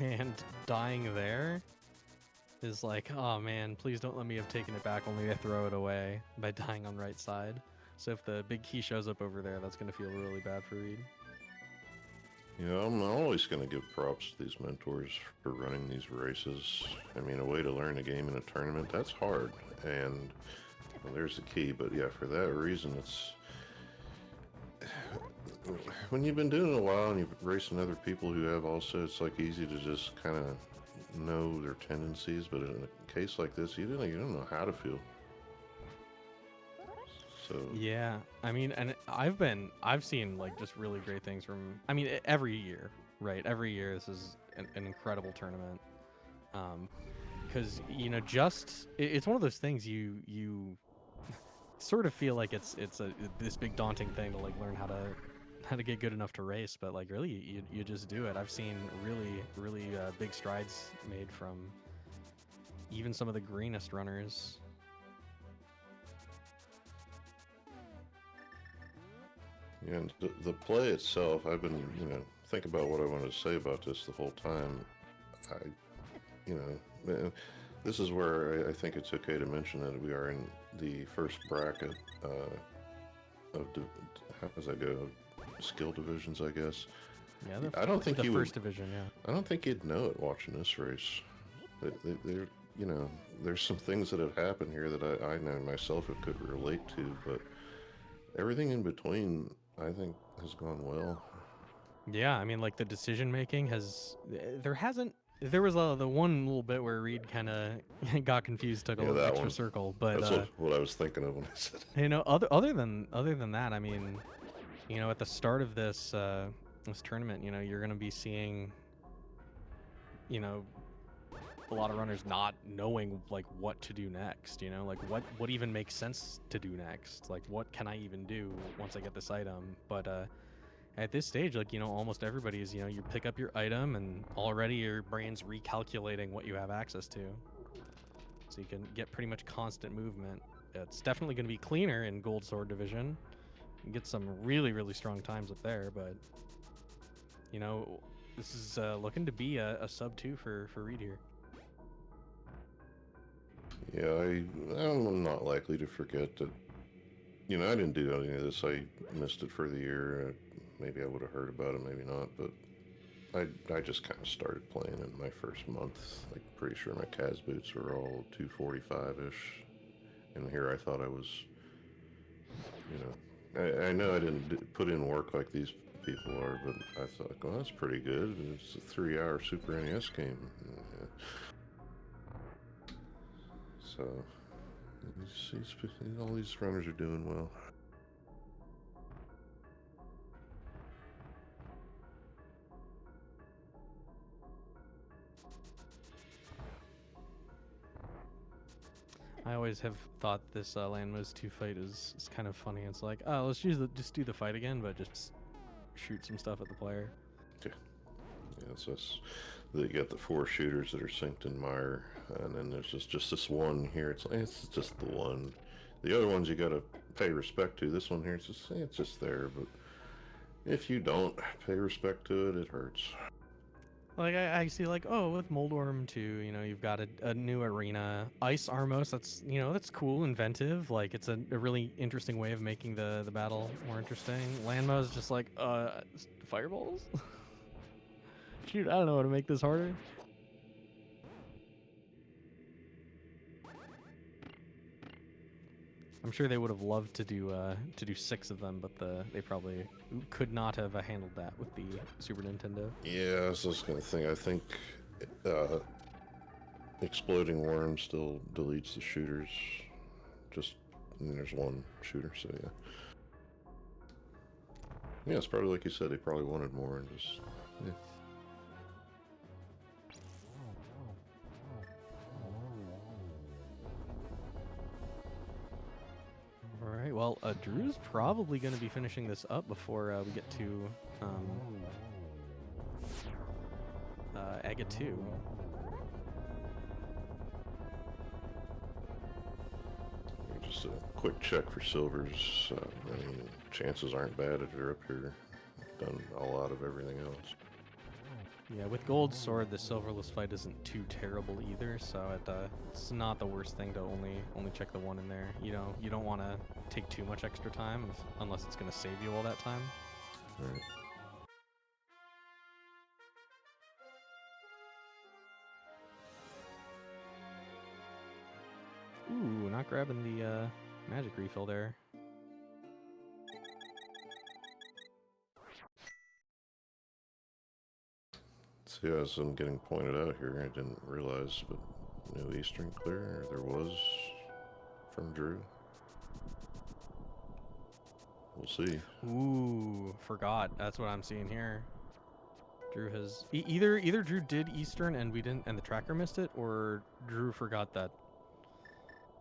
And dying there is like, oh man, please don't let me have taken it back, only to throw it away by dying on right side. So if the big key shows up over there, that's going to feel really bad for Reed. Yeah, I'm always going to give props to these mentors for running these races. I mean, a way to learn a game in a tournament, that's hard. And well, there's the key. But yeah, for that reason, it's... When you've been doing it a while and you've racing other people who have also, it's like easy to just kind of know their tendencies. But in a case like this, you don't know how to feel. So Yeah, I mean, and I've seen like just really great things from. I mean, every year, right? Every year, this is an incredible tournament. Because it's one of those things you sort of feel like it's this big daunting thing to like learn how to get good enough to race, but like really you just do it. I've seen really big strides made from even some of the greenest runners. and the play itself, I've been think about what I wanted to say about this the whole time. This is where I think it's okay to mention that we are in the first bracket how does that go? Skill divisions, I guess. Yeah, I don't think the you first division. Yeah. I don't think you'd know it watching this race. There, there's some things that have happened here that I know myself it could relate to, but everything in between I think has gone well. Yeah, I mean, like the decision making has. There hasn't. There was the one little bit where Reed kind of got confused, took a Yeah, little that extra one. circle, but That's what I was thinking of when I said it. you know, other than that, I mean, you know, at the start of this tournament, you know, you're gonna be seeing, you know, a lot of runners not knowing like what to do next. You know, like what even makes sense to do next. Like what can I even do once I get this item? But at this stage, like, you know, almost everybody is, you know, you pick up your item and already your brain's recalculating what you have access to. So you can get pretty much constant movement. It's definitely going to be cleaner in Gold Sword Division. You can get some really, really strong times up there, but, you know, this is looking to be a sub 2 for Reed here. Yeah, I'm not likely to forget that. You know, I didn't do any of this. I missed it for the year. Maybe I would have heard about it, maybe not. But I just kind of started playing in my first month. Like, pretty sure my Kaz boots were all 245 ish, and here I thought I was. You know, I know I didn't put in work like these people are, but I thought, well, that's pretty good. It's a 3-hour Super NES game. Yeah. So all these runners are doing well. I always have thought this Landmos 2 fight is kind of funny. It's like, oh, let's just do the fight again, but just shoot some stuff at the player. Yeah, so you got the 4 shooters that are synced in Mire, and then there's just this one here. It's just the one. The other ones you gotta pay respect to. This one here, it's just there. But if you don't pay respect to it, it hurts. Like I see, like, oh, with Moldworm 2, you know, you've got a new arena. Ice Armos, that's, you know, that's cool, inventive. Like it's a really interesting way of making the battle more interesting. Landmo is just like, fireballs. Shoot, I don't know how to make this harder. I'm sure they would have loved to do 6 of them, but they probably could not have handled that with the Super Nintendo. Yeah, I was just gonna think. I think uh, exploding worm still deletes the shooters. Just there's one shooter, so yeah. Yeah, it's probably like you said. They probably wanted more, and just yeah. All right. Well, Drew's probably going to be finishing this up before we get to Aga 2. Just a quick check for silvers. I mean, chances aren't bad if you're up here. Done a lot of everything else. Yeah, with Gold Sword, the silverless fight isn't too terrible either, so it's not the worst thing to only check the one in there. You know, you don't want to take too much extra time unless it's going to save you all that time. All right. Ooh, not grabbing the magic refill there. See, as I'm getting pointed out here, I didn't realize, but no Eastern clear there was from Drew. We'll see. Ooh, forgot. That's what I'm seeing here. Drew has either Drew did Eastern and we didn't, and the tracker missed it, or Drew forgot that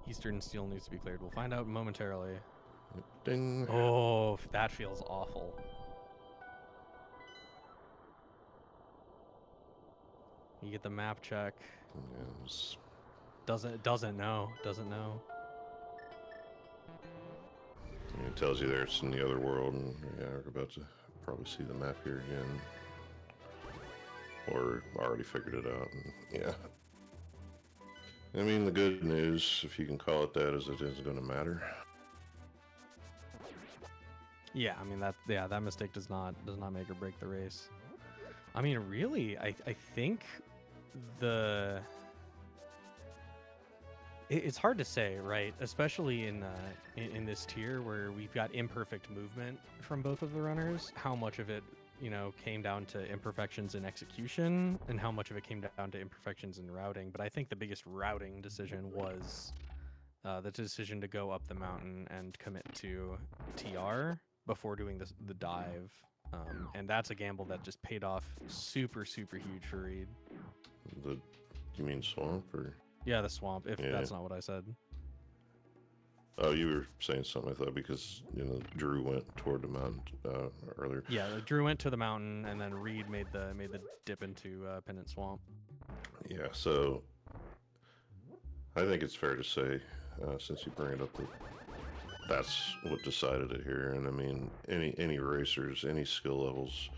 Eastern still needs to be cleared. We'll find out momentarily. Ding. Oh, that feels awful. You get the map check. Yes. Doesn't know. It tells you there it's in the other world, and yeah, we're about to probably see the map here again. Or already figured it out, and yeah. I mean, the good news, if you can call it that, is it isn't going to matter. Yeah, I mean that mistake does not make or break the race. I mean, really, I think the It's hard to say, right? Especially in this tier where we've got imperfect movement from both of the runners. How much of it, came down to imperfections in execution, and how much of it came down to imperfections in routing. But I think the biggest routing decision was the decision to go up the mountain and commit to TR before doing the dive. And that's a gamble that just paid off super, super huge for Reed. You mean swamp or? Yeah, the swamp, if Yeah. that's not what I said. Oh, you were saying something, I thought, because, Drew went toward the mountain earlier. Yeah, Drew went to the mountain, and then Reed made the dip into Pendant Swamp. Yeah, so I think it's fair to say, since you bring it up, that that's what decided it here. And I mean, any racers, any skill levels,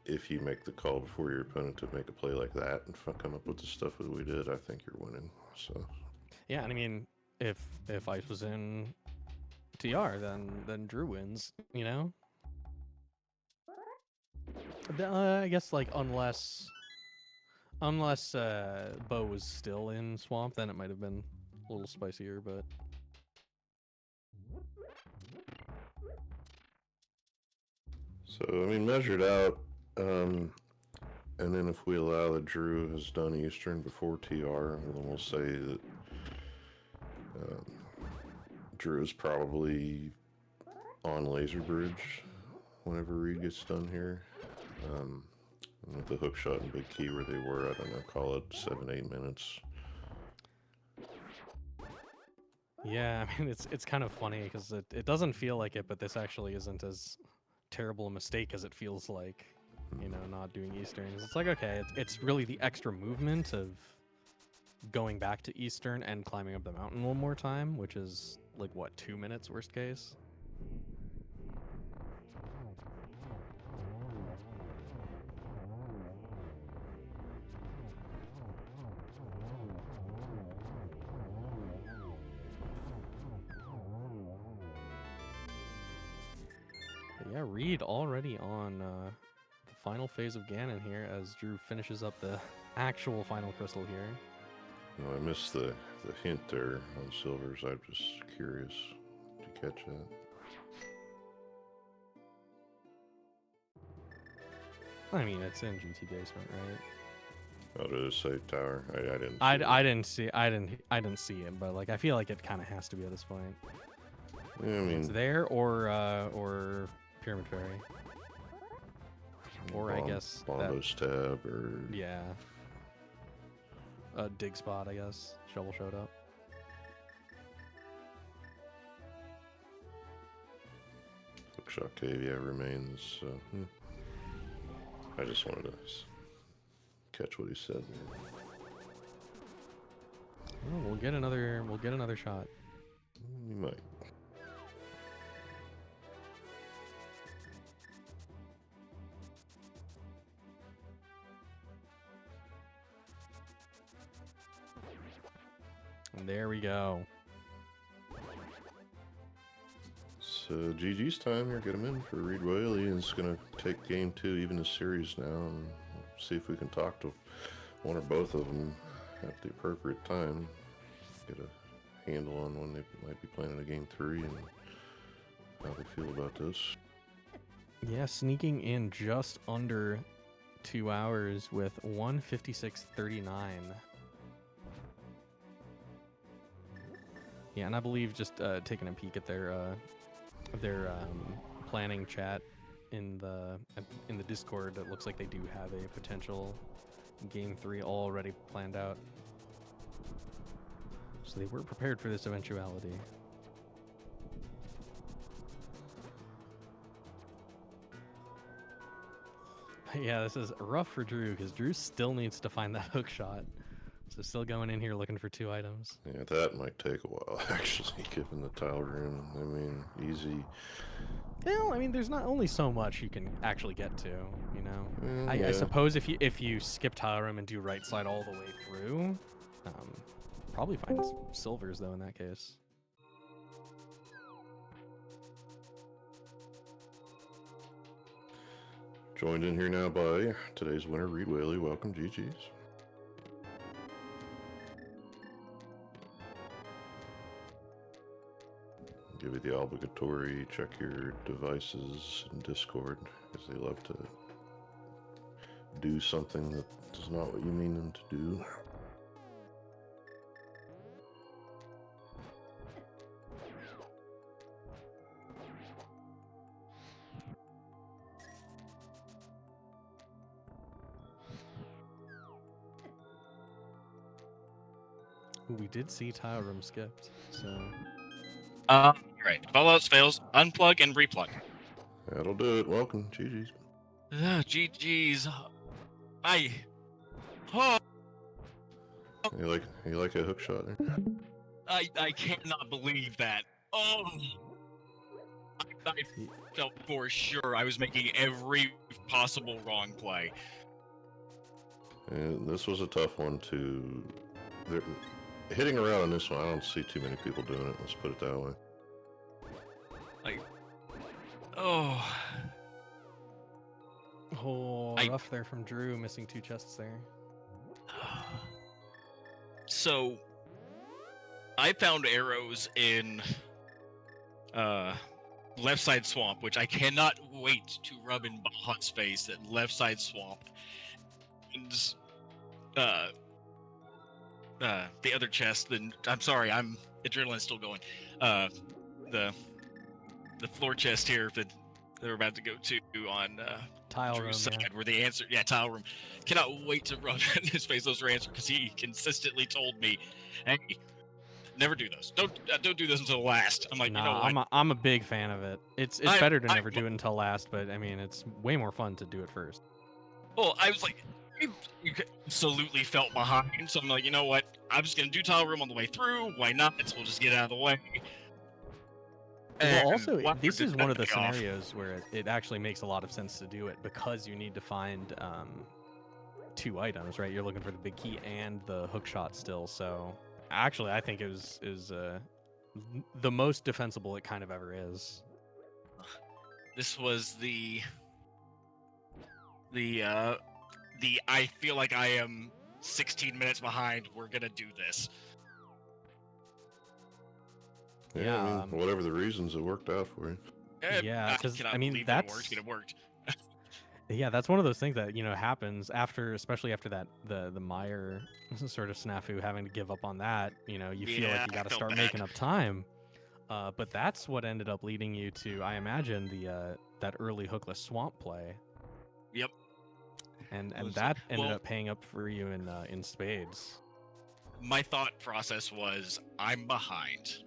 if you make the call before your opponent to make a play like that and come up with the stuff that we did, I think you're winning. So Yeah, and I mean, if Ice was in TR, then Drew wins. I guess like unless Bo was still in Swamp, then it might have been a little spicier. But so I mean, measured out. And then if we allow that Drew has done Eastern before TR, then we'll say that Drew is probably on Laser Bridge whenever Reed gets done here. And with the hook shot and big key where they were, I don't know, call it 7-8 minutes. yeah, I mean, it's kind of funny because it doesn't feel like it, but this actually isn't as terrible a mistake as it feels like. Not doing Easterns. It's like, okay, it's really the extra movement of going back to Eastern and climbing up the mountain one more time, which is like, what, 2 minutes worst case? But yeah, Reed already on the final phase of Ganon here as Drew finishes up the actual final crystal here. I missed the hint there on silvers. I'm just curious to catch that. I mean, it's in GT Basement, right? Oh, to the safe tower. I didn't see it, but like I feel like it kind of has to be at this point. Yeah, I mean, It's there or Pyramid Fairy. Or I guess Bombo's tab or yeah. A dig spot, I guess. Shovel showed up. Hookshot Cave, yeah, remains. I just wanted to catch what he said. Oh, we'll get another shot. You might. And there we go. So GG's time here. Get him in for ReedWhaley, and it's gonna take game 2, even the series now, and see if we can talk to one or both of them at the appropriate time. Get a handle on when they might be playing a game 3 and how they feel about this. Yeah, sneaking in just under 2 hours with 1:56:39. Yeah, and I believe just taking a peek at their planning chat in the Discord, it looks like they do have a potential game 3 already planned out. So they were prepared for this eventuality. Yeah, this is rough for Drew because Drew still needs to find that hook shot. So still going in here looking for 2 items. Yeah, that might take a while, actually, given the tile room. I mean, easy. Well, I mean, there's not only so much you can actually get to, you know. Yeah. I suppose if you skip tile room and do right side all the way through, probably find silvers though in that case. Joined in here now by today's winner, ReedWhaley. Welcome, GG's. give you the obligatory check your devices in Discord, because they love to do something that is not what you mean them to do. We did see tile room skipped, so You're right. If all else fails, unplug and replug. That'll do it. Welcome. GG's. GG's. Oh, You like a hook shot there? I cannot believe that. Oh, I felt for sure I was making every possible wrong play. And this was a tough one to... Hitting around on this one, I don't see too many people doing it. Let's put it that way. Oh, rough there from Drew, missing 2 chests there. So, I found arrows in left side swamp, which I cannot wait to rub in Baja's face. That left side swamp, and the other chest. Then I'm sorry, adrenaline's still going. The floor chest here that they're about to go to on Tile room, Drew's side, yeah. where the answer, tile room. Cannot wait to rub in his face those are answers, because he consistently told me, "Hey, never do those. Don't do this until last." I'm like, Nah, you know what? I'm a big fan of it. It's better to never do it until last, but I mean, it's way more fun to do it first. Well, I was like, you absolutely felt behind, so I'm like, you know what? I'm just gonna do tile room on the way through. Why not? We'll just get out of the way. Well, also, wow, this did is that one of the pay off. scenarios where it actually makes a lot of sense to do it, because you need to find 2 items, right? You're looking for the big key and the hook shot still. So actually, I think it was the most defensible it kind of ever is. This was the I feel like I am 16 minutes behind. We're gonna do this. Yeah, I mean, whatever the reasons, it worked out for you. Yeah, because I mean, it worked. Yeah, that's one of those things that happens after, especially after that the Meyer sort of snafu, having to give up on that. You feel like you got to start making up time. But that's what ended up leading you to, I imagine, that early hookless swamp play. Yep. And that ended up paying up for you in spades. My thought process was, I'm behind.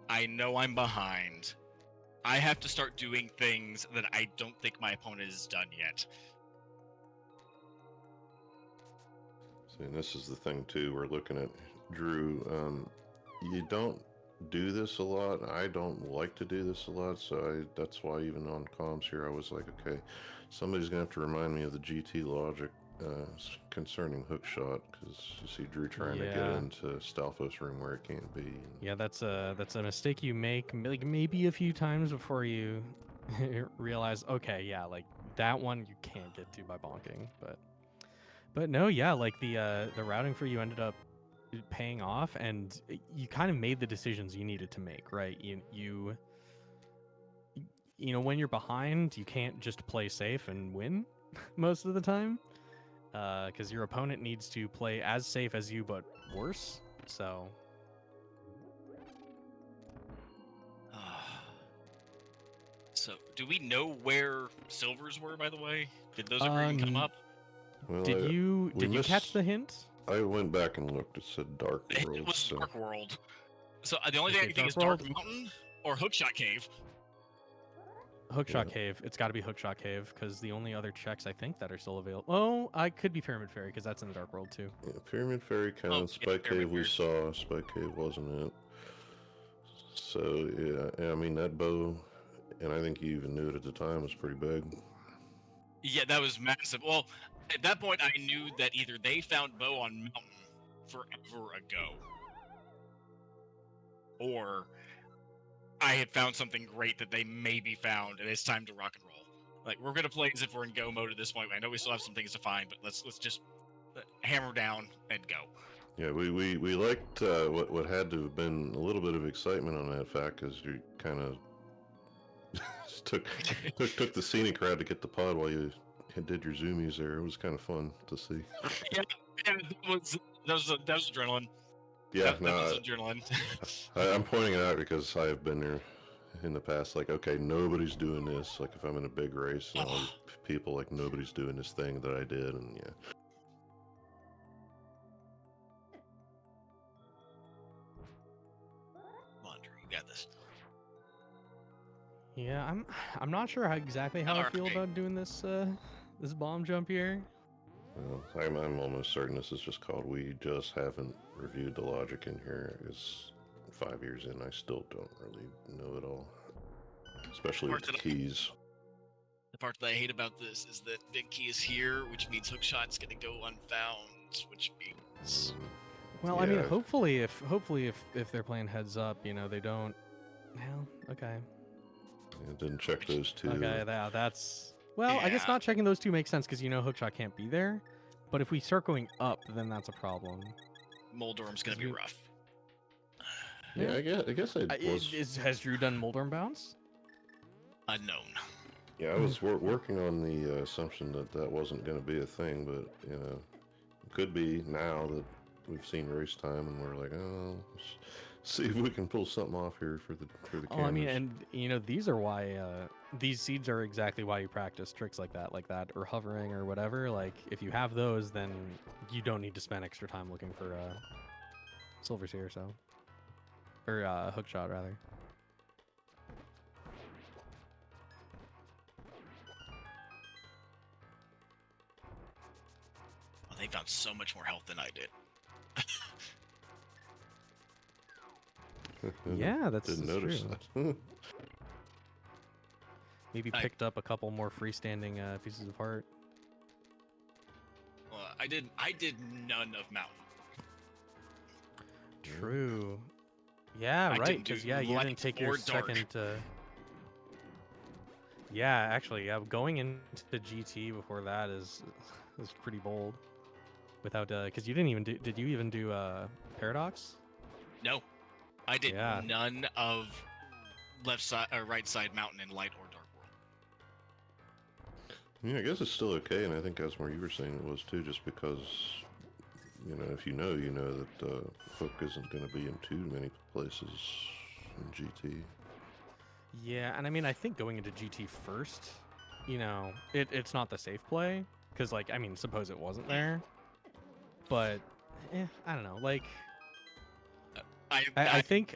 I know I'm behind. I have to start doing things that I don't think my opponent has done yet. See, and this is the thing too. We're looking at Drew. You don't do this a lot. I don't like to do this a lot, so that's why even on comms here, I was like, okay, somebody's gonna have to remind me of the GT logic concerning hookshot, because you see Drew trying to get into Stalfos room where it can't be. Yeah, that's a mistake you make like maybe a few times before you realize, okay, yeah, like that one you can't get to by bonking. But no, yeah, like the routing for you ended up paying off, and you kind of made the decisions you needed to make, right? You when you're behind, you can't just play safe and win most of the time, because your opponent needs to play as safe as you but worse. So do we know where silvers were, by the way? Did those ever even come up? Well, did you catch the hint? I went back and looked. It said Dark World. It was Dark World. So the only thing I can think is Dark Mountain or Hookshot Cave. Hookshot Cave. It's got to be Hookshot Cave, because the only other checks I think that are still available. Oh, I could be Pyramid Fairy, because that's in the Dark World too. Yeah, Pyramid Fairy counts. Spike Cave we saw. Spike Cave wasn't it. So yeah, I mean that bow, and I think you even knew it at the time, was pretty big. Yeah, that was massive. Well, at that point, I knew that either they found bow on Mountain forever ago, or I had found something great that they maybe found, and it's time to rock and roll. Like, we're gonna play as if we're in go mode at this point. I know we still have some things to find, but let's just hammer down and go. Yeah, we liked what had to have been a little bit of excitement on that fact, because you kind of took the scenic route to get the pod while you did your zoomies there. It was kind of fun to see. Yeah, that was adrenaline. Yeah, That no, was adrenaline. I'm pointing it out because I have been there in the past. Like, okay, nobody's doing this. Like, if I'm in a big race and all these people, like, nobody's doing this thing that I did, and yeah. Come on, Drew, you got this. Yeah, I'm not sure exactly how I feel Alright. about doing this this bomb jump here. Well, I'm almost certain this is just called we just haven't reviewed the logic in here. Is 5 years in, I still don't really know it all, especially with the keys. The part that I hate about this is that big key is here, which means hookshot's gonna go unfound, which means Well, I mean, hopefully if they're playing heads up, you know, they don't. Well, okay. I didn't check those two. Okay, that's. Well, I guess Yeah. not checking those two makes sense because you know hookshot can't be there. But if we start going up, then that's a problem. Moldorm's gonna be rough. Yeah, I guess I was. Has Drew done Moldorm bounce? Unknown. Yeah, I was working on the assumption that that wasn't going to be a thing, but you know, it could be now that we've seen race time and we're like, oh, let's see if we can pull something off here for the Oh, I mean, and you know, these are why these seeds are exactly why you practice tricks like that, or hovering or whatever. Like, if you have those, then you don't need to spend extra time looking for silver seer, so or hookshot rather. Oh, they found so much more health than I did. Yeah, that's didn't notice true. that. Maybe picked up a couple more freestanding pieces of heart. Well, I did none of mountain. True. Yeah, I right. didn't do Because you light didn't take your or dark. second. Yeah, actually, yeah, going into GT before that is pretty bold. Without because you didn't even do. Did you even do paradox? No, I did Yeah. none of left side or right side mountain in light or dark world. Yeah, I guess it's still okay, and I think that's where you were saying it was too, just because, you know, if you know that hook isn't going to be in too many places in GT. Yeah, and I mean, I think going into GT first, you know, it's not the safe play because, like, I mean, suppose it wasn't there, but I don't know, like. I think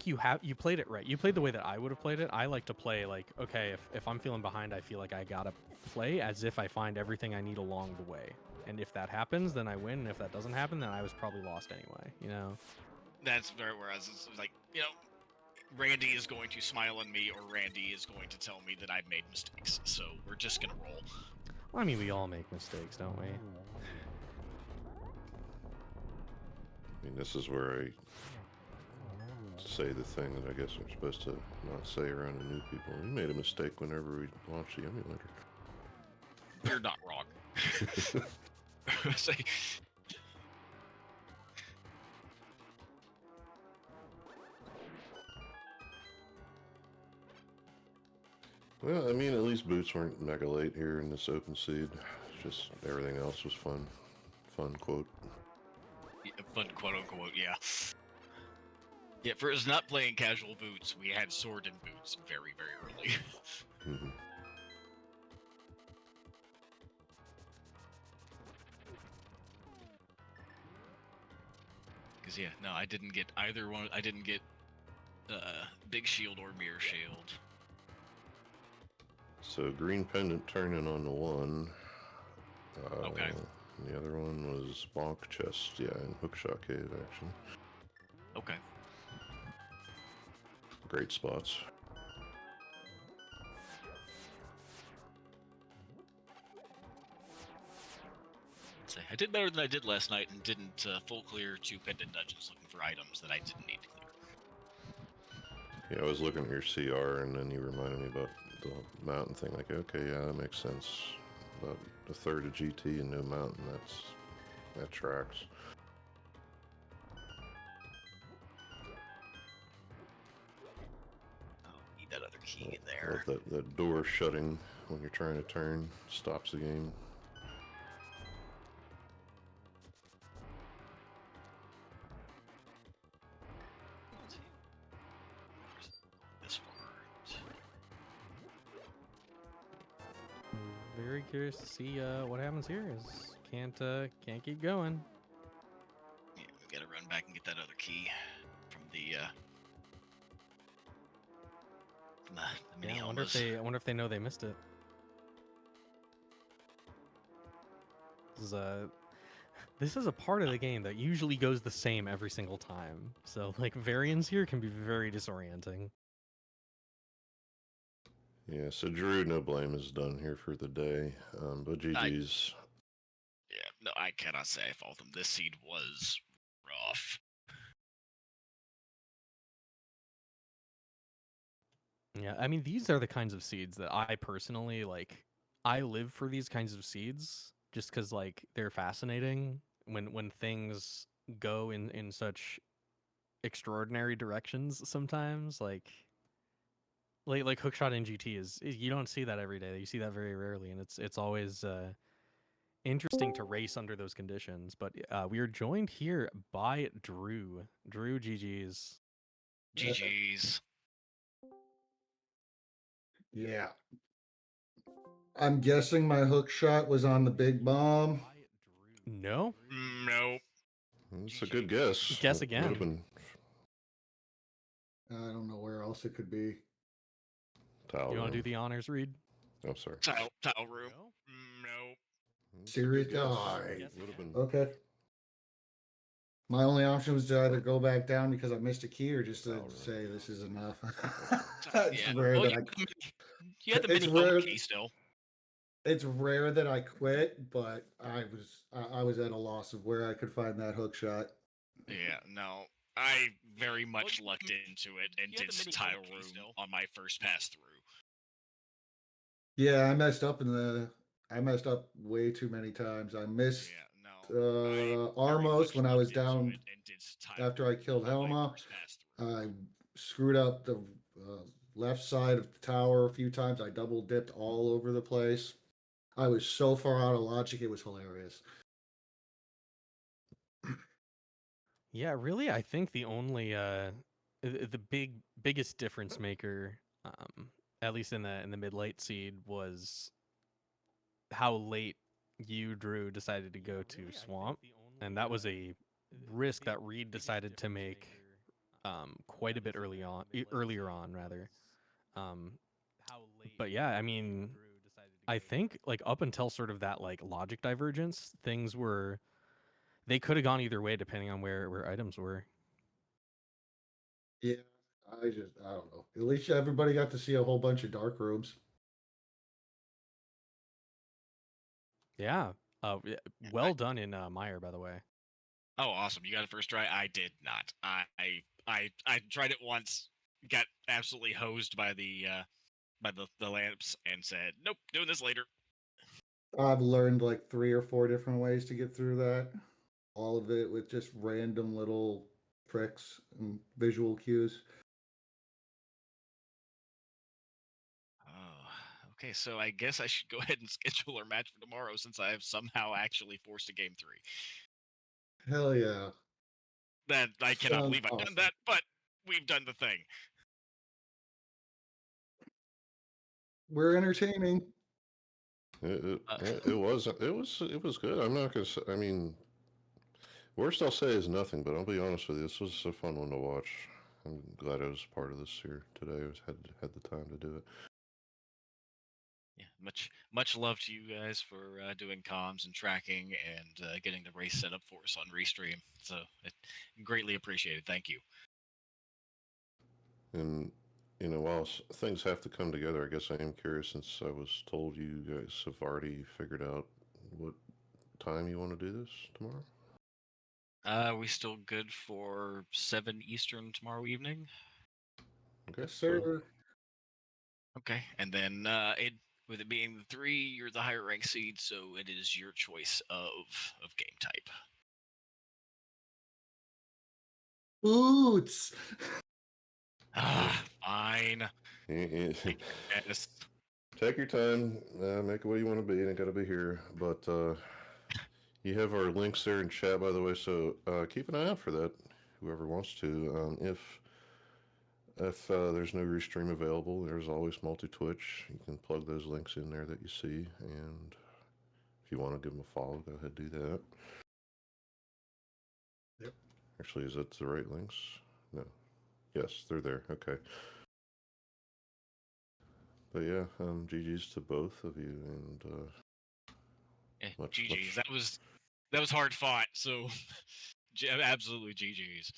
you played it right. You played the way that I would have played it. I like to play like, okay, if I'm feeling behind, I feel like I gotta play as if I find everything I need along the way. And if that happens, then I win. And if that doesn't happen, then I was probably lost anyway. You know. That's where whereas it's like, you know, Randy is going to smile at me, or Randy is going to tell me that I've made mistakes. So we're just gonna roll. Well, I mean, we all make mistakes, don't we? I mean, this is where I say the thing that I guess I'm supposed to not say around the new people. We made a mistake whenever we launched the emulator. You're not wrong. Say, Well, I mean, at least boots weren't mega late here in this open seed. Just everything else was fun. Fun quote. yeah, fun quote unquote, yeah. Yeah, for us not playing casual boots, we had sword and boots very, very early. Mm-hmm. Because yeah, no, I didn't get either one. I didn't get big shield or mirror shield. So green pendant turning on the one. Okay. The other one was bonk chest, yeah, and hookshot cave action. Okay. Great spots. So I did better than I did last night, and didn't full clear 2 pendant dungeons looking for items that I didn't need to clear. Yeah, I was looking at your CR, and then you reminded me about the mountain thing. Like, okay, yeah, that makes sense. About a third of GT and no mountain. That tracks. key I there. love that door shutting when you're trying to turn. Stops the game. This far. Very curious to see what happens here. Is can't keep going. Yeah, we gotta run back and get that other key from the mini Yeah, helmets. I wonder if they know they missed it. This is a part of the game that usually goes the same every single time. So like variance here can be very disorienting. Yeah, so Drew, no blame is done here for the day. But GG's. Yeah, no, I cannot say I fault him. This seed was rough. Yeah, I mean these are the kinds of seeds that I personally like. I live for these kinds of seeds just because like they're fascinating when things go in such extraordinary directions sometimes like hookshot in GT is you don't see that every day. You see that very rarely, and it's always interesting to race under those conditions. But we are joined here by Drew. Drew, GG's. GG's. Yeah. I'm guessing my hook shot was on the big bomb. No, Nope. It's a good guess. Guess It would have again. been I don't know where else it could be. towel You want to do room. the honors, Reed? I'm sorry. Tile room. Nope. It's a Serious good guess. guy. Would have been Okay. My only option was to either go back down because I missed a key or just to Towel room. say this is enough. It's Yeah. rare Well, that you had the it's mini helmet rare- key still. it's rare that I quit, but I was at a loss of where I could find that hook shot. Yeah, no. I very much lucked into it and did tile room on my first pass through. Yeah, I messed up way too many times. I missed Yeah, no. Armos when I was down after I killed on my Helma. first pass through. I screwed up the left side of the tower a few times. I double dipped all over the place. I was so far out of logic, it was hilarious. Yeah, really. I think the only the biggest difference maker, at least in the mid late seed, was how late you Drew decided to go to swamp, and that was a risk that Reed decided to make quite a bit earlier on rather. Um, but yeah, I mean, I think like up until sort of that like logic divergence, things were they could have gone either way depending on where items were. Yeah, I don't know. At least everybody got to see a whole bunch of dark rooms. Yeah. Well done in Meyer, by the way. Oh, awesome! You got it first try. I did not. I tried it once, got absolutely hosed by the lamps, and said, "Nope, doing this later." I've learned like 3 or 4 different ways to get through that. All of it with just random little tricks and visual cues. Oh, okay. So I guess I should go ahead and schedule our match for tomorrow since I have somehow actually forced a game 3. Hell yeah. That I cannot Sounds believe I've done awesome. that, but we've done the thing. We're entertaining. It was good. I'm not gonna say. I mean, worst I'll say is nothing. But I'll be honest with you, this was a fun one to watch. I'm glad I was part of this here today. Had the time to do it. Yeah, much love to you guys for doing comms and tracking and getting the race set up for us on Restream. So greatly appreciated. Thank you. And while things have to come together, I guess I am curious since I was told you guys have already figured out what time you want to do this tomorrow. We still good for 7 Eastern tomorrow evening? Okay, Yes, sir. Okay, and then with it being the 3, you're the higher rank seed, so it is your choice of game type. Boots. Fine. Yes. Take your time, make it what you want to be. It ain't got to be here. But you have our links there in chat, by the way, so keep an eye out for that, whoever wants to. If there's no restream available, there's always multi-Twitch. You can plug those links in there that you see, and if you want to give them a follow, go ahead and do that. Yep. Actually, is that the right links? No. Yes, they're there. Okay. But yeah, GG's to both of you, and GG's. That was hard fought. So absolutely GG's.